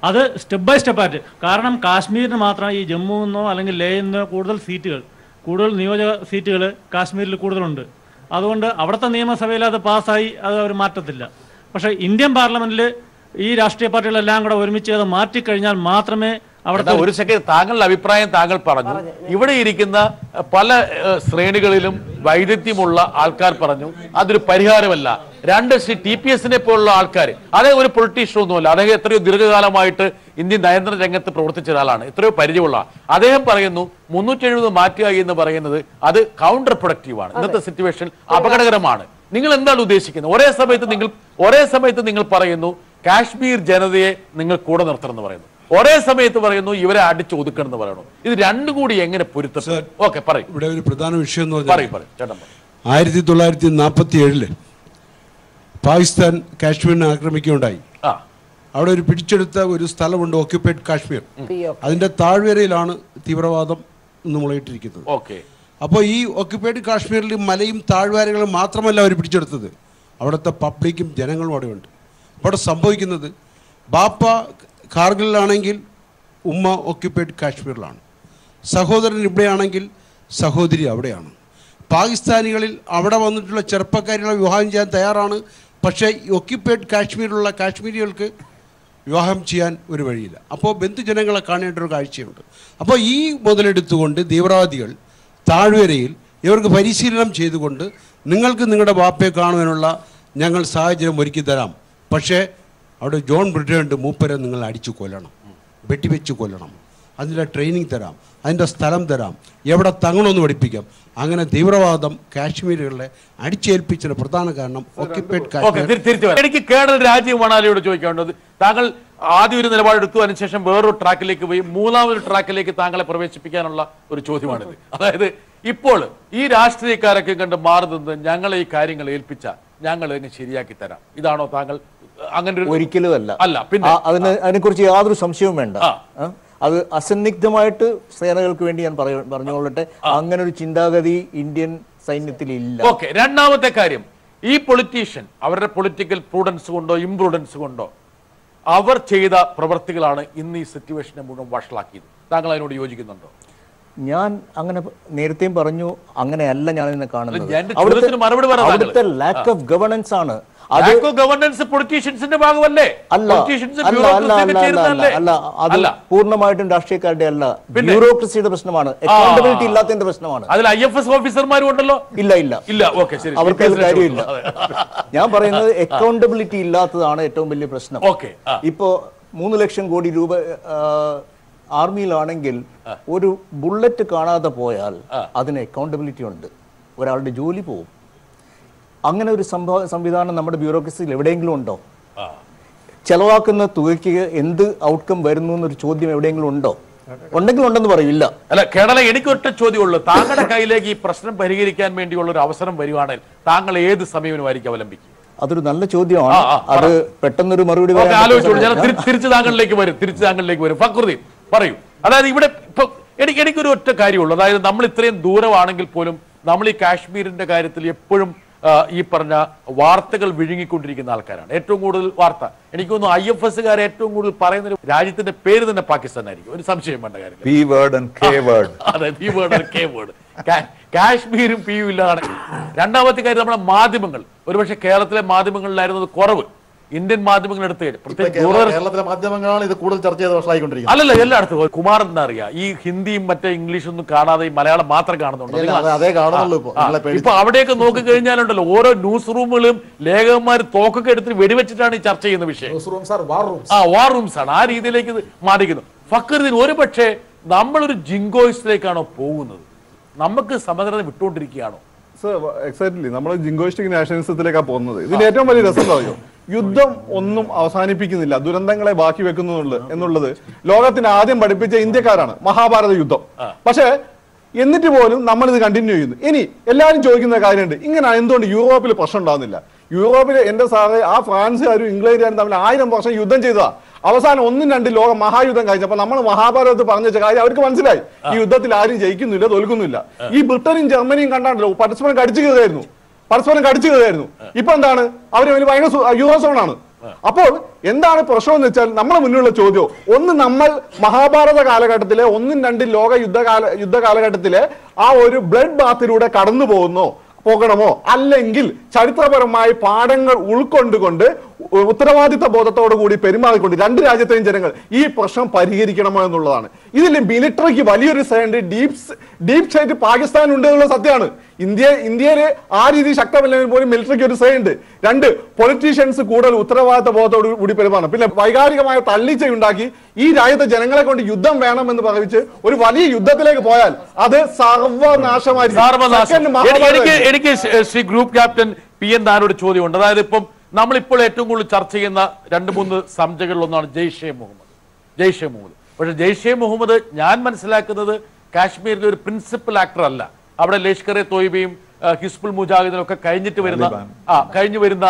അത് സ്റ്റെപ്പ് ബൈ സ്റ്റെപ്പ് ആയിട്ട്. കാരണം കാശ്മീരിന് മാത്രം ഈ ജമ്മുന്നോ അല്ലെങ്കിൽ ലേന്നോ കൂടുതൽ നിയോജക സീറ്റുകൾ കാശ്മീരിൽ കൂടുതലുണ്ട്. അതുകൊണ്ട് അവിടുത്തെ നിയമസഭയിൽ അത് പാസ്സായി അത് അവർ മാറ്റത്തില്ല. പക്ഷേ ഇന്ത്യൻ പാർലമെന്റിൽ ഈ രാഷ്ട്രീയ പാർട്ടികളെല്ലാം കൂടെ ഒരുമിച്ച് അത് മാറ്റിക്കഴിഞ്ഞാൽ മാത്രമേ അവിടെ. ഒരു സെക്കൻഡ്, താങ്കളുടെ അഭിപ്രായം താങ്കൾ പറഞ്ഞു. ഇവിടെ ഇരിക്കുന്ന പല ശ്രേണികളിലും വൈദഗ്ധ്യമുള്ള ആൾക്കാർ പറഞ്ഞു അതൊരു പരിഹാരമല്ല. TPS-നെ പോലുള്ള ആൾക്കാർ, അതേ ഒരു പൊളിറ്റീഷ്യൻ ഒന്നുമല്ല, അദ്ദേഹം എത്രയോ ദീർഘകാലമായിട്ട് ഇന്ത്യൻ നയതന്ത്ര രംഗത്ത് പ്രവർത്തിച്ച ഒരാളാണ്, എത്രയോ പരിചയമുള്ള. അദ്ദേഹം പറയുന്നു 370 മാറ്റുക എന്ന് പറയുന്നത് അത് കൗണ്ടർ പ്രൊഡക്റ്റീവാണ്. ഇന്നത്തെ സിറ്റുവേഷൻ അപകടകരമാണ്. നിങ്ങൾ എന്താണ് ഉദ്ദേശിക്കുന്നത്? ഒരേ സമയത്ത് നിങ്ങൾ പറയുന്നു കാശ്മീർ ജനതയെ നിങ്ങൾ കൂടെ നിർത്തണം എന്ന് പറയുന്നു, ഒരേ സമയത്ത് പറയുന്നു ഇവരെ അടിച്ചു ഒതുക്കണം എന്ന് പറയുന്നു. ഇത് രണ്ടും കൂടി എങ്ങനെ പൊരുത്തപ്പെടും? ഓക്കെ, പറയും. ഇവിടെ ഒരു പ്രധാന വിഷയം എന്ന് പറഞ്ഞാൽ 1947 പാകിസ്ഥാൻ കാശ്മീരിനെ ആക്രമിക്കുകയുണ്ടായി. അവിടെ ഒരു പിടിച്ചെടുത്ത ഒരു സ്ഥലമുണ്ട്, ഓക്യുപ്പൈഡ് കാശ്മീർ. അതിന്റെ താഴ്വരയിലാണ് തീവ്രവാദം മുളയിട്ടിരിക്കുന്നത്. അപ്പോൾ ഈ ഓക്യുപ്പൈഡ് കാശ്മീരിൽ മലയും താഴ്വരകളും മാത്രമല്ല അവർ പിടിച്ചെടുത്തത്, അവിടുത്തെ പബ്ലിക്കും ജനങ്ങളും അവിടെയുണ്ട്. അവിടെ സംഭവിക്കുന്നത് ബാപ്പ കാർഗിലാണെങ്കിൽ ഉമ്മ ഓക്യുപ്പൈഡ് കാശ്മീരിലാണ്, സഹോദരൻ ഇവിടെയാണെങ്കിൽ സഹോദരി അവിടെയാണ്. പാകിസ്ഥാനികളിൽ അവിടെ വന്നിട്ടുള്ള ചെറുപ്പക്കാരികളെ വിവാഹം ചെയ്യാൻ തയ്യാറാണ്. പക്ഷേ ഓക്യുപ്പൈഡ് കാശ്മീരിലുള്ള കാശ്മീരികൾക്ക് വിവാഹം ചെയ്യാൻ ഒരു വഴിയില്ല. അപ്പോൾ ബന്ധുജനങ്ങളെ കാണേണ്ട ഒരു കാഴ്ചയുണ്ട്. അപ്പോൾ ഈ മുതലെടുത്തുകൊണ്ട് തീവ്രവാദികൾ താഴ്വരയിൽ ഇവർക്ക് പരിശീലനം ചെയ്തുകൊണ്ട് നിങ്ങൾക്ക് നിങ്ങളുടെ ബാപ്പയെ കാണുവാനുള്ള ഞങ്ങൾ സാഹചര്യം ഒരുക്കി തരാം, പക്ഷേ അവിടെ ജോൺ ബ്രിട്ടനുണ്ട്, മൂപ്പരെ നിങ്ങൾ അടിച്ചു കൊല്ലണം, വെട്ടിവെച്ച് കൊല്ലണം, അതിൻ്റെ ട്രെയിനിങ് തരാം, അതിൻ്റെ സ്ഥലം തരാം, എവിടെ തങ്ങണമെന്ന് പഠിപ്പിക്കാം. അങ്ങനെ തീവ്രവാദം കാശ്മീരുകളെ അടിച്ചേൽപ്പിച്ചതിന് പ്രധാന കാരണം ഓക്യുപ്പൈഡ് കാശ്മീർ. എനിക്ക് കേരള രാജീവ് മണാലിയോട് ചോദിക്കേണ്ടത്, താങ്കൾ ആദ്യം ഒരു നിലപാടെടുത്തു, അതിനുശേഷം വേറൊരു ട്രാക്കിലേക്ക് പോയി മൂന്നാമതൊരു ട്രാക്കിലേക്ക് താങ്കളെ പ്രവേശിപ്പിക്കാനുള്ള ഒരു ചോദ്യമാണിത്. അതായത് ഇപ്പോൾ ഈ രാഷ്ട്രീയക്കാരൊക്കെ കണ്ട് മാറി നിന്ന് ഞങ്ങളെ ഈ കാര്യങ്ങൾ ഏൽപ്പിച്ച ഞങ്ങൾ ഇതിനെ ശരിയാക്കി തരാം, ഇതാണോ താങ്കൾ? അങ്ങനെ ഒരിക്കലും അല്ല. പിന്നെ അതിനെക്കുറിച്ച് യാതൊരു സംശയവും വേണ്ട. അത് അസന്നിഗ്ധമായിട്ട് സേനകൾക്ക് വേണ്ടി ഞാൻ പറഞ്ഞുകൊള്ളട്ടെ, അങ്ങനെ ഒരു ചിന്താഗതി ഇന്ത്യൻ സൈന്യത്തിൽ ഇല്ല. ഓക്കെ, രണ്ടാമത്തെ കാര്യം, ഈ പൊളിറ്റീഷ്യൻ അവരുടെ പൊളിറ്റിക്കൽ പ്രൂഡൻസ് കൊണ്ടോ ഇംപ്രൂഡൻസ് കൊണ്ടോ അവർ ചെയ്ത പ്രവർത്തികളാണ് ഇന്ന് ഈ സിറ്റുവേഷനെ മുഴുവൻ വഷളാക്കിയത്. താങ്കൾ അതിനോട് യോജിക്കുന്നുണ്ടോ? ഞാൻ അങ്ങനെ നേരത്തെയും പറഞ്ഞു, അങ്ങനെയല്ല ഞാൻ ഇതിനെ കാണുന്നത്. അവിടുത്തെ ലാക്ക് ഓഫ് ഗവേണൻസ് ആണ്. പൊളിറ്റീഷ്യൻസിന്റെ ഭാഗമല്ലേ? അല്ല, പൂർണ്ണമായിട്ടും രാഷ്ട്രീയക്കാരുടെ അല്ല, ബ്യൂറോക്രസിയുടെ പ്രശ്നമാണ്, അക്കൗണ്ടബിലിറ്റി ഇല്ലാത്തതിന്റെ പ്രശ്നമാണ്. അതിൽ IFS ഓഫീസർമാരും ഉണ്ടല്ലോ. ഇല്ല, അവർക്ക് കാര്യമില്ല. ഞാൻ പറയുന്നത് അക്കൗണ്ടബിലിറ്റി ഇല്ലാത്തതാണ് ഏറ്റവും വലിയ പ്രശ്നം. ഓക്കെ, ഇപ്പോ 3 ലക്ഷം കോടി രൂപ ആർമിയിലാണെങ്കിൽ ഒരു ബുള്ളറ്റ് കാണാതെ പോയാൽ അതിന് അക്കൗണ്ടബിലിറ്റി ഉണ്ട്, ഒരാളുടെ ജോലി പോവും. അങ്ങനെ ഒരു സംവിധാനം നമ്മുടെ ബ്യൂറോക്രസിയിൽ എവിടെയെങ്കിലും ഉണ്ടോ? ചെലവാക്കുന്ന തുകയ്ക്ക് എന്ത് ഔട്ട്കം വരുന്നു എന്നൊരു ചോദ്യം എവിടെയെങ്കിലും ഉണ്ടോ? ഉണ്ടെങ്കിൽ ഉണ്ടെന്ന് പറയില്ല. അല്ല കേരള, എനിക്കൊറ്റ ചോദ്യമുള്ളൂ. താങ്കളുടെ കയ്യിലേക്ക് ഈ പ്രശ്നം പരിഹരിക്കാൻ വേണ്ടിയുള്ള ഒരു അവസരം വരുവാണെങ്കിൽ താങ്കൾ ഏത് സമീപനമായിരിക്കും അവലംബിക്കുക? അതൊരു നല്ല ചോദ്യമാണ്. അത് പെട്ടെന്നൊരു മറുപടി ആലോചിച്ചോളൂ. ഞാൻ തിരിച്ച് താങ്കളിലേക്ക് വരും. ഫക്രുദ്ദീൻ പറയൂ. അതായത് ഇവിടെ ഇപ്പൊ എനിക്കൊരു ഒറ്റ കാര്യമുള്ളൂ. അതായത് നമ്മൾ ഇത്രയും ദൂരമാണെങ്കിൽ പോലും നമ്മൾ ഈ കാശ്മീരിന്റെ കാര്യത്തിൽ എപ്പോഴും ഈ പറഞ്ഞ വാർത്തകൾ വിഴുങ്ങിക്കൊണ്ടിരിക്കുന്ന ആൾക്കാരാണ്. ഏറ്റവും കൂടുതൽ വാർത്ത എനിക്ക് തോന്നുന്നു IFSകാർ ഏറ്റവും കൂടുതൽ പറയുന്ന രാജ്യത്തിന്റെ പേര് തന്നെ പാകിസ്ഥാൻ ആയിരിക്കും. ഒരു സംശയം വേണ്ട കാര്യം. അതെ, P word and K word. കാശ്മീരും പിയും ഇല്ലാതാണ്. രണ്ടാമത്തെ കാര്യം നമ്മുടെ മാധ്യമങ്ങൾ. ഒരുപക്ഷെ കേരളത്തിലെ മാധ്യമങ്ങളിലായിരുന്നു കുറവ്. ഇന്ത്യൻ മാധ്യമങ്ങൾ എടുത്ത് കേരളത്തിലെ മാധ്യമങ്ങളാണ് ഇത് കൂടുതൽ ചർച്ച ചെയ്ത് വർഷമായിക്കൊണ്ടിരിക്കുന്നത്. അല്ലല്ല, എല്ലായിടത്തും കുമാർ എന്താ അറിയാം, ഈ ഹിന്ദിയും മറ്റേ ഇംഗ്ലീഷും ഒന്നും കാണാതെ ഈ മലയാളം മാത്രം കാണുന്നുണ്ട്. ഇപ്പൊ അവിടെയൊക്കെ നോക്കിക്കഴിഞ്ഞാലുണ്ടല്ലോ ഓരോ ന്യൂസ് റൂമുകളും ലേഖകന്മാർ തോക്കൊക്കെ എടുത്ത് വെടിവെച്ചിട്ടാണ് ഈ ചർച്ച ചെയ്യുന്ന വിഷയം. വാർ റൂംസ് ആണ്. ആ രീതിയിലേക്ക് ഇത് മാറിക്കുന്നു. ഫക്രുദ്ദീൻ, ഒരു പക്ഷേ നമ്മളൊരു ജിങ്കോയിസ്റ്റിലേക്കാണോ പോകുന്നത്? നമുക്ക് സമഗ്രത വിട്ടുകൊണ്ടിരിക്കുകയാണോ? എക്സാക്ട്ലി, നമ്മൾ ജിങ്കോയിസ്റ്റിക് നാഷണലിസത്തിലേക്കാണ് പോകുന്നത്. ഇതിന്റെ ഏറ്റവും വലിയ രസം പറയും, യുദ്ധം ഒന്നും അവസാനിപ്പിക്കുന്നില്ല, ദുരന്തങ്ങളെ ബാക്കി വെക്കുന്നു എന്നുള്ളത് ലോകത്തിന് ആദ്യം പഠിപ്പിച്ച ഇന്ത്യക്കാരാണ്. മഹാഭാരത യുദ്ധം. പക്ഷേ എന്നിട്ട് പോലും നമ്മൾ ഇത് കണ്ടിന്യൂ ചെയ്യുന്നു. ഇനി എല്ലാവരും ചോദിക്കുന്ന കാര്യമുണ്ട്, ഇങ്ങനെ എന്തുകൊണ്ട് യൂറോപ്പിൽ പ്രശ്നം ഉണ്ടാകുന്നില്ല? യൂറോപ്പിൽ എന്റെ സാറ് ആ ഫ്രാൻസുകാരും ഇംഗ്ലണ്ടുകാരും തമ്മിൽ 1000 വർഷം യുദ്ധം ചെയ്തതാ. അവസാനം 1-2 ലോക മഹായുദ്ധം കഴിഞ്ഞപ്പോൾ നമ്മൾ മഹാഭാരതത്തിൽ പറഞ്ഞ കാര്യം അവർക്ക് മനസ്സിലായി, ഈ യുദ്ധത്തിൽ ആരും ജയിക്കുന്നില്ല, തോൽക്കുന്നില്ല. ഈ ബ്രിട്ടനും ജർമ്മനിയും കണ്ടാണല്ലോ പരസ്പരം കടിച്ചു കയറുകയായിരുന്നു. ഇപ്പൊ എന്താണ്? അവര് ഭയങ്കര യൂറോസോണാണ്. അപ്പോൾ എന്താണ് പ്രശ്നം എന്ന് വെച്ചാൽ നമ്മളെ മുന്നിലുള്ള ചോദ്യം, ഒന്ന് നമ്മൾ മഹാഭാരത കാലഘട്ടത്തിലെ 1-2 ലോക യുദ്ധ കാലഘട്ടത്തിലെ ആ ഒരു ബ്ലഡ് ബാത്തിലൂടെ കടന്നു പോകണമോ, അല്ലെങ്കിൽ ചരിത്രപരമായ പാഠങ്ങൾ ഉൾക്കൊണ്ടുകൊണ്ട് ഉത്തരവാദിത്ത ബോധത്തോടു കൂടി പെരുമാറിക്കൊണ്ട് രണ്ട് രാജ്യത്തെയും ജനങ്ങൾ ഈ പ്രശ്നം പരിഹരിക്കണമോ എന്നുള്ളതാണ്. ഇതിൽ മിലിറ്ററിക്ക് വലിയൊരു സേണ്ട് ഡീപ് സ്റ്റേറ്റ് പാകിസ്ഥാൻ ഉണ്ട് എന്നുള്ള സത്യമാണ്. ഇന്ത്യയിൽ ആ രീതി ശക്തമല്ലെങ്കിൽ പോലും മിലിറ്ററിക്ക് ഒരു സേണ്ട്. 2, പൊളിറ്റീഷ്യൻസ് കൂടുതൽ ഉത്തരവാദിത്ത ബോധത്തോടു കൂടി പെരുമാറണം. പിന്നെ വൈകാരികമായ തള്ളിച്ചയുണ്ടാക്കി ഈ രാജ്യത്തെ ജനങ്ങളെ കൊണ്ട് യുദ്ധം വേണമെന്ന് പറഞ്ഞ് ഒരു വലിയ യുദ്ധത്തിലേക്ക് പോയാൽ അത് സർവനാശമായിരിക്കും. എനിക്ക് ശ്രീ ഗ്രൂപ്പ് ക്യാപ്റ്റൻ PN നായരോട് ചോദ്യമുണ്ട്. അതായത് ഇപ്പം നമ്മളിപ്പോൾ ഏറ്റവും കൂടുതൽ ചർച്ച ചെയ്യുന്ന 2-3 സംജകളിൽ ഒന്നാണ് ജെയ്ഷെ മുഹമ്മദ്. പക്ഷെ ജെയ്ഷെ മുഹമ്മദ് ഞാൻ മനസ്സിലാക്കുന്നത് കാശ്മീരിലെ ഒരു പ്രിൻസിപ്പൽ ആക്ടർ അല്ല. അവിടെ ലഷ്കർ-e തോയ്ബയും ഹിസ്ബുൾ മുജാഹിദീനും ഒക്കെ കഴിഞ്ഞു വരുന്ന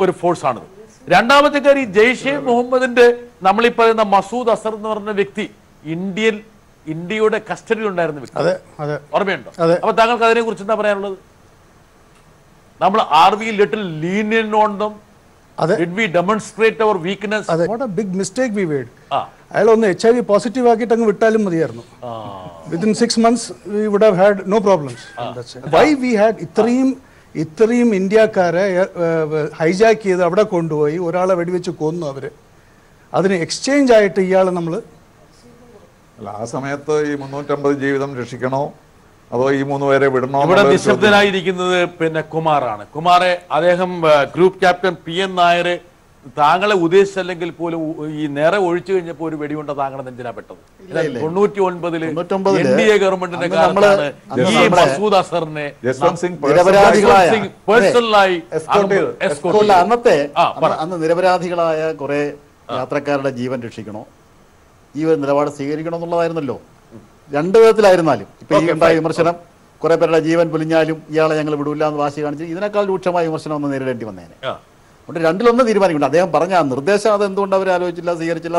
ഒരു ഫോഴ്സാണിത്. രണ്ടാമത്തെ കാര്യം, ജെയ്ഷെ മുഹമ്മദിന്റെ നമ്മളീ പറയുന്ന മസൂദ് അസർ എന്ന് പറഞ്ഞ വ്യക്തി ഇന്ത്യയുടെ കസ്റ്റഡിയിൽ ഉണ്ടായിരുന്ന വ്യക്തി, ഓർമ്മയുണ്ടോ? അപ്പൊ താങ്കൾക്ക് അതിനെ കുറിച്ച് എന്താ പറയാനുള്ളത്? നമ്മൾ are we little lenient on them? Did we demonstrate our weakness? What a big mistake we made. അയാൾ ഒന്ന് HIV പോസിറ്റീവ് ആക്കിയിട്ട് അങ്ങ് വിട്ടാലും മതിയായിരുന്നു. Within 6 months we would have had no problems. Why we had ഇത്രയും ഇന്ത്യക്കാരെ ഹൈജാക്ക് ചെയ്ത് അവിടെ കൊണ്ടുപോയി ഒരാളെ വെടിവെച്ച് കൊന്നു. അവര് അതിന് എക്സ്ചേഞ്ച് ആയിട്ട് ഇയാളെ നമ്മൾ ആ സമയത്ത് ഈ 350 ജീവിതം രക്ഷിക്കണോ അതോ ഈ 3 പേരെ വിടണോ? ഇവിടെ നിശബ്ദനായിരിക്കുന്നത് പിന്നെ കുമാറെ അദ്ദേഹം ഗ്രൂപ്പ് ക്യാപ്റ്റൻ PN നായർ താങ്കളെ ഉദ്ദേശിച്ചല്ലെങ്കിൽ പോലും ഈ നേരെ ഒഴിച്ചു കഴിഞ്ഞപ്പോൾ ഒരു വെടിയുണ്ട താങ്കളെ നെഞ്ചിനാ പെട്ടത്. 99-ല് NDA ഗവൺമെന്റിന്റെ കാലത്താണ് ഈ മസൂദ് അസറിനെ പേഴ്സണലായി അന്ന് നിരപരാധികളായ കുറെ യാത്രക്കാരുടെ ജീവൻ രക്ഷിക്കണോ, ഈ ഒരു നിലപാട് സ്വീകരിക്കണം എന്നുള്ളതായിരുന്നല്ലോ. 2 വിധത്തിലായിരുന്നാലും ഇപ്പൊ ഈ ഉണ്ടായ വിമർശനം, കുറെ പേരുടെ ജീവൻ പൊലിഞ്ഞാലും ഇയാളെ ഞങ്ങൾ വിടൂല്ല എന്ന് വാശി കാണിച്ച് ഇതിനേക്കാൾ രൂക്ഷമായ വിമർശനം ഒന്ന് നേരിടേണ്ടി വന്നേനെ. അതുകൊണ്ട് 2-1 തീരുമാനിക്കുന്നുണ്ട്. അദ്ദേഹം പറഞ്ഞ ആ നിർദ്ദേശം അത് എന്തുകൊണ്ട് അവർ ആലോചിച്ചില്ല, സ്വീകരിച്ചില്ല,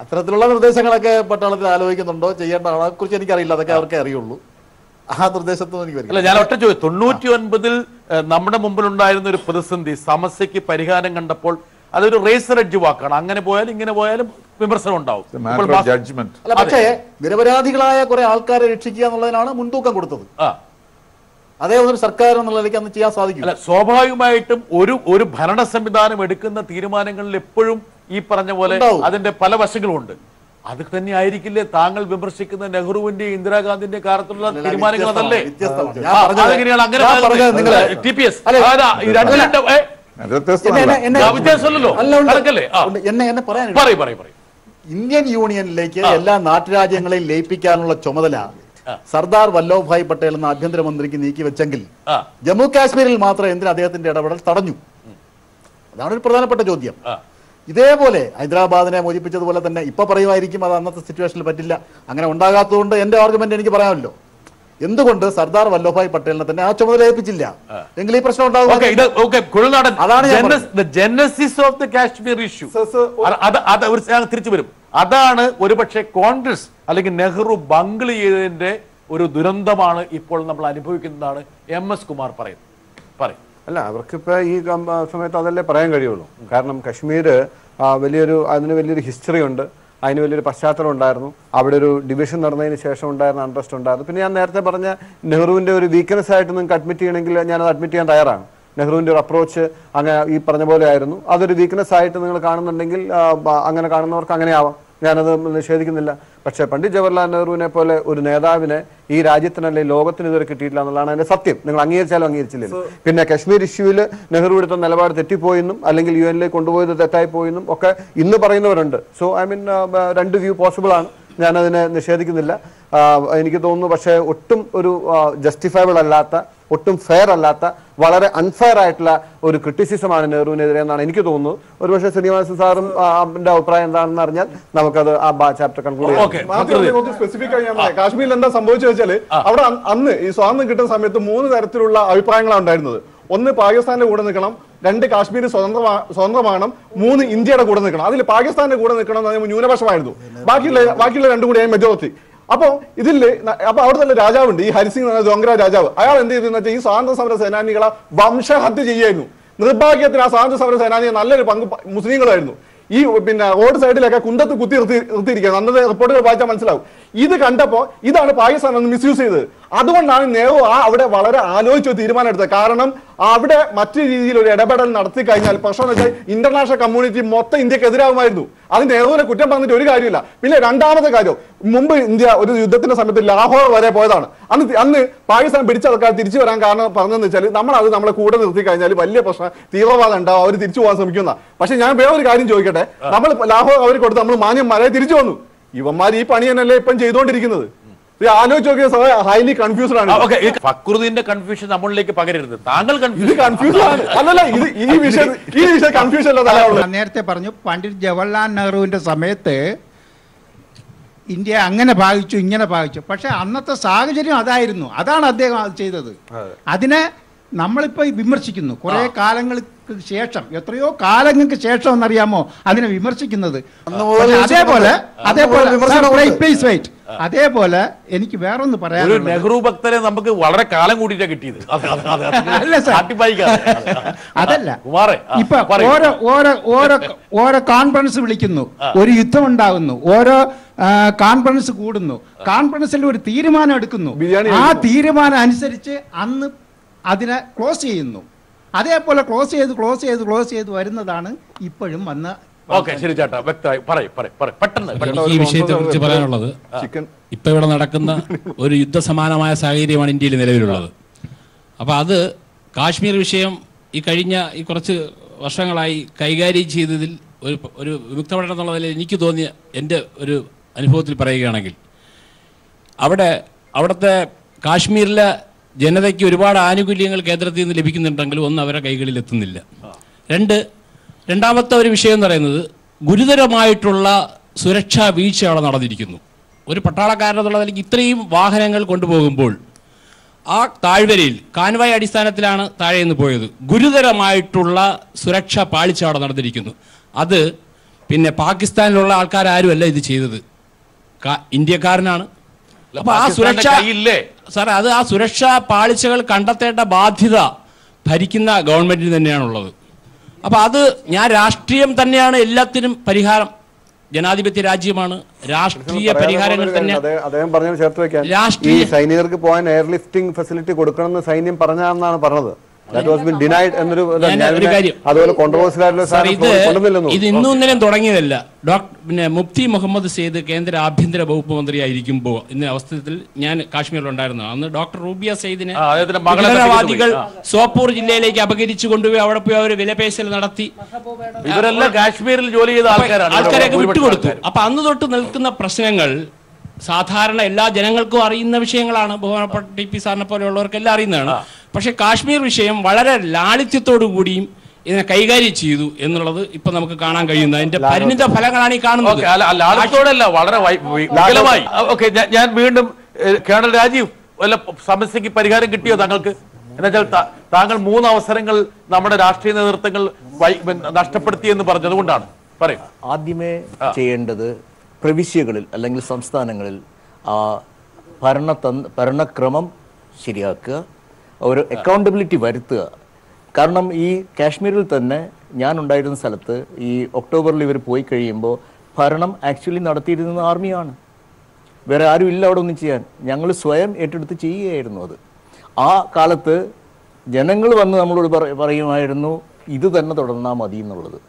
അത്തരത്തിലുള്ള നിർദ്ദേശങ്ങളൊക്കെ പട്ടാളത്തിൽ ആലോചിക്കുന്നുണ്ടോ, ചെയ്യേണ്ട ആളെ കുറിച്ച് എനിക്കറിയില്ല, അതൊക്കെ അവർക്കേ അറിയുള്ളൂ. ആ നിർദ്ദേശത്തൊന്നും എനിക്ക് ഞാൻ ഒറ്റ ചോദിച്ചു. 99-ൽ നമ്മുടെ മുമ്പിലുണ്ടായിരുന്ന ഒരു പ്രതിസന്ധി സമസ്യക്ക് പരിഹാരം കണ്ടപ്പോൾ അതൊരു റേസർ എഡ്ജ് വാക്കാണ്. അങ്ങനെ പോയാലും ഇങ്ങനെ പോയാലും വിമർശനം ഉണ്ടാവും. അല്ല, പക്ഷേ നിരപരാധികളായ കുറെ ആൾക്കാരെ രക്ഷിക്കുക എന്നുള്ളതിനാണ് മുൻതൂക്കം കൊടുത്തത്. അതേ ഒരു സർക്കാർ എന്നുള്ളതിലേക്ക് അന്ന് ചെയ്യാൻ സാധിക്കില്ല. സ്വാഭാവികമായിട്ടും ഒരു ഭരണ സംവിധാനം എടുക്കുന്ന തീരുമാനങ്ങളിൽ എപ്പോഴും ഈ പറഞ്ഞ പോലെ അതിന്റെ പല വശങ്ങളുണ്ട്. അത് തന്നെ ആയിരിക്കില്ലേ താങ്കൾ വിമർശിക്കുന്ന നെഹ്റുവിന്റെ ഇന്ദിരാഗാന്ധിന്റെ കാലത്തുള്ള തീരുമാനങ്ങൾ? അതല്ലേ എന്നെ പറയാൻ ഇന്ത്യൻ യൂണിയനിലേക്ക് എല്ലാ നാട്ടുരാജ്യങ്ങളെയും ലയിപ്പിക്കാനുള്ള ചുമതല സർദാർ വല്ലഭഭായ് പട്ടേൽ എന്ന ആഭ്യന്തരമന്ത്രിക്ക് നീക്കിവെച്ചെങ്കിൽ ജമ്മു കാശ്മീരിൽ മാത്രം എന്തിന് അദ്ദേഹത്തിന്റെ ഇടപെടൽ തടഞ്ഞു? അതാണ് ഒരു പ്രധാനപ്പെട്ട ചോദ്യം. ഇതേപോലെ ഹൈദരാബാദിനെ മോചിപ്പിച്ചതുപോലെ തന്നെ ഇപ്പൊ പറയുമായിരിക്കും അത് അന്നത്തെ സിറ്റുവേഷനിൽ പറ്റില്ല, അങ്ങനെ ഉണ്ടാകാത്തതുകൊണ്ട് എന്റെ ആർഗ്യുമെന്റ് എനിക്ക് പറയാമല്ലോ. എന്തുകൊണ്ട് സർദാർ വല്ലഭഭായ് പട്ടേലിനെ തന്നെ ആ ചുമതല ഏൽപ്പിച്ചില്ല എങ്കിൽ ഈ പ്രശ്നം ഉണ്ടാകും. തിരിച്ചു വരും. അതാണ് ഒരുപക്ഷെ കോൺഗ്രസ് അല്ലെങ്കിൽ നെഹ്റു ബംഗിൾ ചെയ്തതിന്റെ ഒരു ദുരന്തമാണ് ഇപ്പോൾ നമ്മൾ അനുഭവിക്കുന്നതാണ് MS കുമാർ പറയുന്നത്. അല്ല, അവർക്കിപ്പോ ഈ സമയത്ത് അതല്ലേ പറയാൻ കഴിയുള്ളൂ. കാരണം കശ്മീർ അതിന് വലിയൊരു ഹിസ്റ്ററി ഉണ്ട്, അതിന് വലിയൊരു പശ്ചാത്തലം ഉണ്ടായിരുന്നു. അവിടെ ഒരു ഡിവിഷൻ നടന്നതിന് ശേഷം ഉണ്ടായിരുന്ന അൺട്രസ്റ്റ് ഉണ്ടായിരുന്നു. പിന്നെ ഞാൻ നേരത്തെ പറഞ്ഞ നെഹ്റുവിന്റെ ഒരു വീക്ക്നെസ് ആയിട്ട് നിങ്ങൾക്ക് അഡ്മിറ്റ് ചെയ്യണമെങ്കിൽ ഞാനത് അഡ്മിറ്റ് ചെയ്യാൻ തയ്യാറാണ്. നെഹ്റുവിന്റെ ഒരു അപ്രോച്ച് അങ്ങനെ ഈ പറഞ്ഞ പോലെ ആയിരുന്നു. അതൊരു വീക്ക്നെസ് ആയിട്ട് നിങ്ങൾ കാണുന്നുണ്ടെങ്കിൽ അങ്ങനെ കാണുന്നവർക്ക് അങ്ങനെ ആവാം, ഞാനത് നിഷേധിക്കുന്നില്ല. പക്ഷേ പണ്ഡിറ്റ് ജവഹർലാൽ നെഹ്റുവിനെ പോലെ ഒരു നേതാവിനെ ഈ രാജ്യത്തിനല്ലേ ലോകത്തിന് ഇതുവരെ കിട്ടിയിട്ടില്ല എന്നുള്ളതാണ് അതിന്റെ സത്യം. നിങ്ങൾ അംഗീകരിച്ചാലും അംഗീകരിച്ചില്ലല്ലോ. പിന്നെ കശ്മീർ ഇഷ്യൂവിൽ നെഹ്റു എടുത്ത നിലപാട് തെറ്റിപ്പോയെന്നും അല്ലെങ്കിൽ UN കൊണ്ടുപോയത് തെറ്റായി പോയെന്നും ഒക്കെ ഇന്ന് പറയുന്നവരുണ്ട്. സോ ഐ മീൻ രണ്ട് വ്യൂ പോസിബിൾ ആണ്, ഞാനതിനെ നിഷേധിക്കുന്നില്ല. എനിക്ക് തോന്നുന്നു പക്ഷേ ഒട്ടും ഒരു ജസ്റ്റിഫയബിൾ അല്ലാത്ത, ഒട്ടും ഫെയർ അല്ലാത്ത, വളരെ അൺഫെയർ ആയിട്ടുള്ള ഒരു ക്രിറ്റിസിസമാണ് നെഹ്റുവിനെതിരെ എന്നാണ് എനിക്ക് തോന്നുന്നത്. ഒരുപക്ഷെ ശ്രീനിവാസൻ സാറും അഭിപ്രായം എന്താണെന്ന് അറിഞ്ഞാൽ നമുക്കത് ആ ചാപ്റ്റർ കൺക്ലൂഡ് ചെയ്യാം. സ്പെസിഫിക് ആയി കാശ്മീരിൽ എന്താ സംഭവിച്ചത് വെച്ചാൽ അവിടെ അന്ന് ഈ സ്വാതന്ത്ര്യം കിട്ടുന്ന സമയത്ത് 3 തരത്തിലുള്ള അഭിപ്രായങ്ങളാണ് ഉണ്ടായിരുന്നത്. 1 പാകിസ്ഥാന്റെ കൂടെ നിൽക്കണം, 2 കാശ്മീർ സ്വതന്ത്രമാണ്, 3 ഇന്ത്യയുടെ കൂടെ നിൽക്കണം. അതിൽ പാകിസ്ഥാന്റെ കൂടെ നിൽക്കണം എന്ന് പറയുമ്പോൾ ന്യൂനപക്ഷമായിരുന്നു, ബാക്കിയുള്ള 2 കൂടിയായി മെജോറിറ്റി. അപ്പൊ അവിടെ തന്നെ രാജാവുണ്ട്, ഈ ഹരിസിംഗ് ജോങ്കര രാജാവ്. അയാൾ എന്ത് ചെയ്തെന്ന് വെച്ചാൽ ഈ സ്വാതന്ത്ര്യ സമര സേനാനികളെ വംശഹത്യ ചെയ്യായിരുന്നു. നിർഭാഗ്യത്തിന് ആ സ്വാതന്ത്ര്യ സമര സേനാനിയെ നല്ലൊരു പങ്ക് മുസ്ലിങ്ങളായിരുന്നു. ഈ റോഡ് സൈഡിലൊക്കെ കുന്തത്ത് കുത്തി നിർത്തിയിരിക്കുന്നത് അന്നത്തെ റിപ്പോർട്ടുകൾ വായിച്ചാൽ മനസ്സിലാവും. ഇത് കണ്ടപ്പോൾ ഇതാണ് പാകിസ്ഥാൻ ഒന്ന് മിസ്യൂസ് ചെയ്തത്. അതുകൊണ്ടാണ് നെഹ്റു അവിടെ വളരെ ആലോചിച്ച് തീരുമാനം എടുത്തത്. കാരണം അവിടെ മറ്റു രീതിയിൽ ഒരു ഇടപെടൽ നടത്തി കഴിഞ്ഞാൽ പ്രശ്നം എന്ന് വെച്ചാൽ ഇന്റർനാഷണൽ കമ്മ്യൂണിറ്റി മൊത്തം ഇന്ത്യക്ക് എതിരാകുമായിരുന്നു. അത് നെഹ്റുവിനെ കുറ്റം പറഞ്ഞിട്ട് ഒരു കാര്യമില്ല. പിന്നെ രണ്ടാമത്തെ കാര്യം, മുമ്പ് ഇന്ത്യ ഒരു യുദ്ധത്തിന്റെ സമയത്ത് ലാഹോർ വരെ പോയതാണ്. അന്ന് പാകിസ്ഥാൻ പിടിച്ചടക്കാൻ തിരിച്ചു വരാൻ കാരണം പറഞ്ഞതെന്ന് വെച്ചാൽ നമ്മളെ കൂടെ നിർത്തി കഴിഞ്ഞാൽ വലിയ പ്രശ്നം, തീവ്രവാദം ഉണ്ടാവും, അവർ തിരിച്ചു പോകാൻ ശ്രമിക്കുന്ന. പക്ഷെ ഞാൻ വേറൊരു കാര്യം ചോദിക്കട്ടെ, നമ്മൾ ലാഹോർ അവർ കൊടുത്ത് നമ്മൾ മാന്യം മലയെ തിരിച്ചു വന്നു. ഇവന്മാർ ഈ പണി തന്നെയല്ലേ ഇപ്പം ചെയ്തുകൊണ്ടിരിക്കുന്നത്? ആലോചിച്ച് നോക്കിയ ഹൈലി കൺഫ്യൂസ്ഡ് ആണ്. ഫക്രുദ്ദീന്റെ കൺഫ്യൂഷൻ നമ്മളിലേക്ക് പകരരുത്. താങ്കൾ കൺഫ്യൂസ്ഡ് ആണ്. അല്ലല്ല, ഈ വിഷയം കൺഫ്യൂഷൻ അല്ല. നേരത്തെ പറഞ്ഞു പണ്ഡിറ്റ് ജവഹർലാൽ നെഹ്റുവിന്റെ സമയത്ത് ഇന്ത്യ അങ്ങനെ ഭാഗിച്ചു, ഇങ്ങനെ ഭാഗിച്ചു. പക്ഷെ അന്നത്തെ സാഹചര്യം അതായിരുന്നു. അതാണ് അദ്ദേഹം അത് ചെയ്തത്. അതിനെ നമ്മളിപ്പോ വിമർശിക്കുന്നു കുറെ കാലങ്ങൾക്ക് ശേഷം, എത്രയോ കാലങ്ങൾക്ക് ശേഷം എന്നറിയാമോ അതിനെ വിമർശിക്കുന്നത്. അതേപോലെ എനിക്ക് വേറൊന്ന് പറയാം. നെഹ്റു ഭക്തരെ നമുക്ക് വളരെ കാലം കൂടിയിട്ടാ കിട്ടിയത്. അതല്ല, ഇപ്പൊ ഓരോ കോൺഫറൻസ് വിളിക്കുന്നു, ഒരു യുദ്ധം ഉണ്ടാകുന്നു, ഓരോ കോൺഫറൻസ് കൂടുന്നു, കോൺഫറൻസിൽ ഒരു തീരുമാനം എടുക്കുന്നു, ആ തീരുമാനം അനുസരിച്ച് അന്ന് അതിനെ ക്ലോസ് ചെയ്യുന്നു. അതേപോലെ ക്ലോസ് ചെയ്ത് വരുന്നതാണ് ഇപ്പോഴും വന്ന. ഈ വിഷയത്തെ കുറിച്ച് പറയാനുള്ളത്, ഇപ്പൊ ഇവിടെ നടക്കുന്ന ഒരു യുദ്ധസമാനമായ സാഹചര്യമാണ് ഇന്ത്യയിൽ നിലവിലുള്ളത്. അപ്പൊ അത് കാശ്മീർ വിഷയം ഈ കഴിഞ്ഞ കുറച്ച് വർഷങ്ങളായി കൈകാര്യം ചെയ്തതിൽ ഒരു വിമുക്ത പഠനം എന്നുള്ളതിൽ എനിക്ക് തോന്നിയ എൻ്റെ ഒരു അനുഭവത്തിൽ പറയുകയാണെങ്കിൽ, അവിടുത്തെ കാശ്മീരിലെ ജനതയ്ക്ക് ഒരുപാട് ആനുകൂല്യങ്ങൾ കേന്ദ്രത്തിൽ നിന്ന് ലഭിക്കുന്നുണ്ടെങ്കിലും ഒന്നും അവരുടെ കൈകളിൽ എത്തുന്നില്ല. രണ്ടാമത്തെ ഒരു വിഷയം എന്ന് പറയുന്നത്, ഗുരുതരമായിട്ടുള്ള സുരക്ഷാ വീഴ്ച അവിടെ നടന്നിരിക്കുന്നു. ഒരു പട്ടാളക്കാരനെന്നുള്ള നിലയ്ക്ക് ഇത്രയും വാഹനങ്ങൾ കൊണ്ടുപോകുമ്പോൾ ആ താഴ്വരയിൽ കാൻവായ് അടിസ്ഥാനത്തിലാണ് താഴെ നിന്ന് പോയത്. ഗുരുതരമായിട്ടുള്ള സുരക്ഷാ പാളിച്ച അവിടെ നടന്നിരിക്കുന്നു. അത് പിന്നെ പാകിസ്ഥാനിലുള്ള ആൾക്കാരാരുമല്ല ഇത് ചെയ്തത്, ഇന്ത്യക്കാരനാണ്. അപ്പൊ ആ സുരക്ഷാ സാറേ, അത് ആ സുരക്ഷാ പാളിച്ചകൾ കണ്ടെത്തേണ്ട ബാധ്യത ഭരിക്കുന്ന ഗവൺമെന്റിന് തന്നെയാണുള്ളത്. അപ്പൊ അത് ഞാൻ രാഷ്ട്രീയം തന്നെയാണ് എല്ലാത്തിനും പരിഹാരം. ജനാധിപത്യ രാജ്യമാണ്, രാഷ്ട്രീയ പരിഹാരങ്ങൾ തന്നെ. അദ്ദേഹം പറഞ്ഞത് ചേർത്ത് വെക്കാൻ, ഈ സൈനികർക്ക് പോകാൻ എയർലിഫ്റ്റിംഗ് ഫെസിലിറ്റി കൊടുക്കണമെന്ന് സൈന്യം പറഞ്ഞാണെന്നാണ് പറഞ്ഞത്. അതുപോലെ കോൺട്രവേഴ്സ്യൽ ആയിട്ടുള്ള ഇത് ഇന്നും ഇന്നലെയും തുടങ്ങിയതല്ല. പിന്നെ മുഫ്തി മുഹമ്മദ് സെയ്ദ് കേന്ദ്ര ആഭ്യന്തര വകുപ്പ് മന്ത്രിയായിരിക്കുമ്പോൾ ഇന്ന അവസ്ഥയിൽ ഞാൻ കാശ്മീരിലുണ്ടായിരുന്നു. അന്ന് ഡോക്ടർ റൂബിയ സെയ്ദിനെ ഭീകരവാദികൾ സോപ്പൂർ ജില്ലയിലേക്ക് അപകരിച്ചു കൊണ്ടുപോയി അവിടെ പോയി അവർ വിലപേശൽ നടത്തി. ഇവരെല്ലാം കാശ്മീരിൽ ജോലി ചെയ്ത ആൾക്കാരെയൊക്കെ വിട്ടുകൊടുത്തു. അപ്പൊ അന്ന് തൊട്ട് നിൽക്കുന്ന പ്രശ്നങ്ങൾ സാധാരണ എല്ലാ ജനങ്ങൾക്കും അറിയുന്ന വിഷയങ്ങളാണ്. ബഹുമാനപ്പെട്ട TP സാറിനെ പോലെയുള്ളവർക്കെല്ലാം അറിയുന്നതാണ്. പക്ഷെ കാശ്മീർ വിഷയം വളരെ ലാളിത്യത്തോടു കൂടിയും ഇതിനെ കൈകാര്യം ചെയ്തു എന്നുള്ളത് ഇപ്പൊ നമുക്ക് കാണാൻ കഴിയുന്നത്. അതിന്റെ പരിണിത ഫലങ്ങളാണ് ഈ കാണുന്നത്. വളരെ വികലമായി. ഞാൻ വീണ്ടും കേണൽ രാജീവ്, വല്ല സമസ്യക്ക് പരിഹാരം കിട്ടിയോ താങ്കൾക്ക്? എന്നുവെച്ചാൽ താങ്കൾ 3 അവസരങ്ങൾ നമ്മുടെ രാഷ്ട്രീയ നേതൃത്വങ്ങൾ നഷ്ടപ്പെടുത്തിയെന്ന് പറഞ്ഞതുകൊണ്ടാണ്. പറയും. ആദ്യമേ ചെയ്യേണ്ടത് പ്രവിശ്യകളിൽ അല്ലെങ്കിൽ സംസ്ഥാനങ്ങളിൽ ഭരണക്രമം ശരിയാക്കുക, ഒരു അക്കൗണ്ടബിലിറ്റി വരുത്തുക. കാരണം ഈ കാശ്മീരിൽ തന്നെ ഞാൻ ഉണ്ടായിരുന്ന സ്ഥലത്ത് ഈ ഒക്ടോബറിൽ ഇവർ പോയി കഴിയുമ്പോൾ ഭരണം ആക്ച്വലി നടത്തിയിരുന്നത് ആർമിയാണ്. വേറെ ആരും ഇല്ല അവിടെ ഒന്നും ചെയ്യാൻ. ഞങ്ങൾ സ്വയം ഏറ്റെടുത്ത് ചെയ്യുകയായിരുന്നു അത്. ആ കാലത്ത് ജനങ്ങൾ വന്ന് നമ്മളോട് പറയുമായിരുന്നു ഇത് തന്നെ തുടർന്നാൽ മതി എന്നുള്ളത്.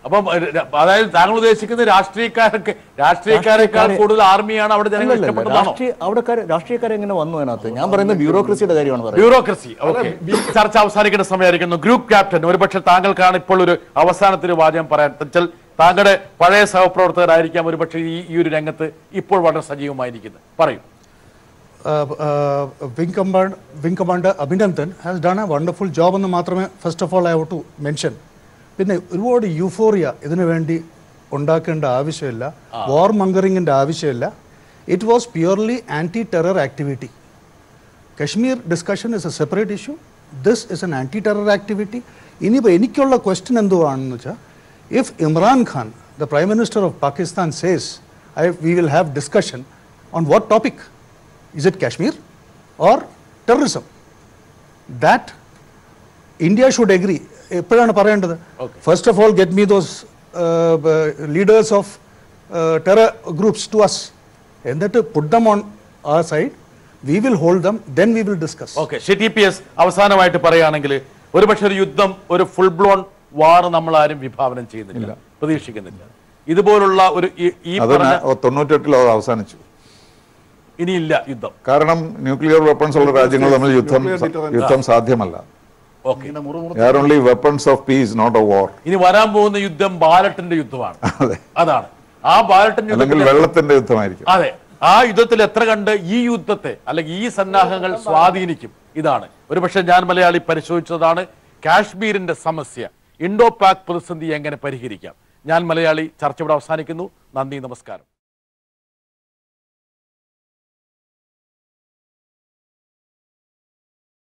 അപ്പം അതായത് താങ്കൾ ഉദ്ദേശിക്കുന്നത് രാഷ്ട്രീയക്കാരെക്കാൾ കൂടുതൽ ആർമിയാണ് അവിടെ ജനങ്ങൾ ഇഷ്ടപ്പെട്ടതാണോ? രാഷ്ട്രീയക്കാരെ എങ്ങനെ വന്നു അതിനകത്ത്? ഞാൻ പറയുന്നത് ബ്യൂറോക്രസിയുടെ കാര്യമാണ് പറയുന്നത്. ബ്യൂറോക്രസി. ചർച്ച അവസാനിക്കേണ്ട സമയമായിരിക്കുന്നു. ഗ്രൂപ്പ് ക്യാപ്റ്റൻ, ഒരുപക്ഷെ താങ്കൾക്കാണ് ഇപ്പോൾ ഒരു അവസാനത്തിന് വാചകം പറയാൻ. താങ്കളുടെ പഴയ സഹപ്രവർത്തകരായിരിക്കാം ഒരുപക്ഷെ ഈ ഒരു രംഗത്ത് ഇപ്പോൾ വളരെ സജീവമായിരിക്കുന്നത്. പറയൂ. Wing Commander Abhinandan has done a wonderful job എന്ന് മാത്രമേ first of all I have to mention. പിന്നെ ഒരുപാട് യൂഫോറിയ ഇതിനു വേണ്ടി ഉണ്ടാക്കേണ്ട ആവശ്യമില്ല, വാർ മങ്കറിങ്ങിൻ്റെ ആവശ്യമില്ല. It was purely anti terror activity. Kashmir discussion is a separate issue. This is an anti terror activity. ഇനിയിപ്പോൾ എനിക്കുള്ള ക്വസ്റ്റ്യൻ എന്തുവാണെന്ന് വെച്ചാൽ, if Imran Khan, the prime minister of Pakistan, says we will have discussion on what topic, is it Kashmir or terrorism? That India should agree. എപ്പോഴാണ് പറയേണ്ടത്? First of all get me those leaders of terror groups to us, എന്നിട്ട് put them on our side. We will hold them, then we will discuss. Okay. TPS അവസാനമായിട്ട് പറയുകയാണെങ്കിൽ ഒരുപക്ഷെ ഒരു യുദ്ധം, ഒരു full blown വാർ നമ്മൾ ആരും വിഭാവനം ചെയ്യുന്നില്ല, പ്രതീക്ഷിക്കുന്നില്ല. ഇതുപോലുള്ള ഒരു 98 അവസാനിച്ചു. ഇനിയില്ല യുദ്ധം. കാരണം ന്യൂക്ലിയർ വെപ്പൺസ് ഉള്ള രാജ്യങ്ങൾ തമ്മിൽ യുദ്ധം സാധ്യമല്ല. only weapons of peace, not a war. ഇനി വരാൻ പോകുന്ന യുദ്ധം ബാലറ്റിന്റെ യുദ്ധമാണ്. അതാണ് ആ ബാലറ്റിന്റെ വെള്ളത്തിന്റെ യുദ്ധമായിരിക്കും. അതെ, ആ യുദ്ധത്തിൽ എത്ര കണ്ട് ഈ യുദ്ധത്തെ അല്ലെങ്കിൽ ഈ സന്നാഹങ്ങൾ സ്വാധീനിക്കും. ഇതാണ് ഒരുപക്ഷെ ഞാൻ മലയാളി പരിശോധിച്ചതാണ് കാശ്മീരിന്റെ സമസ്യ, ഇൻഡോ പാക് പ്രതിസന്ധി എങ്ങനെ പരിഹരിക്കാം. ഞാൻ മലയാളി ചർച്ച ഇവിടെ അവസാനിക്കുന്നു. നന്ദി, നമസ്കാരം.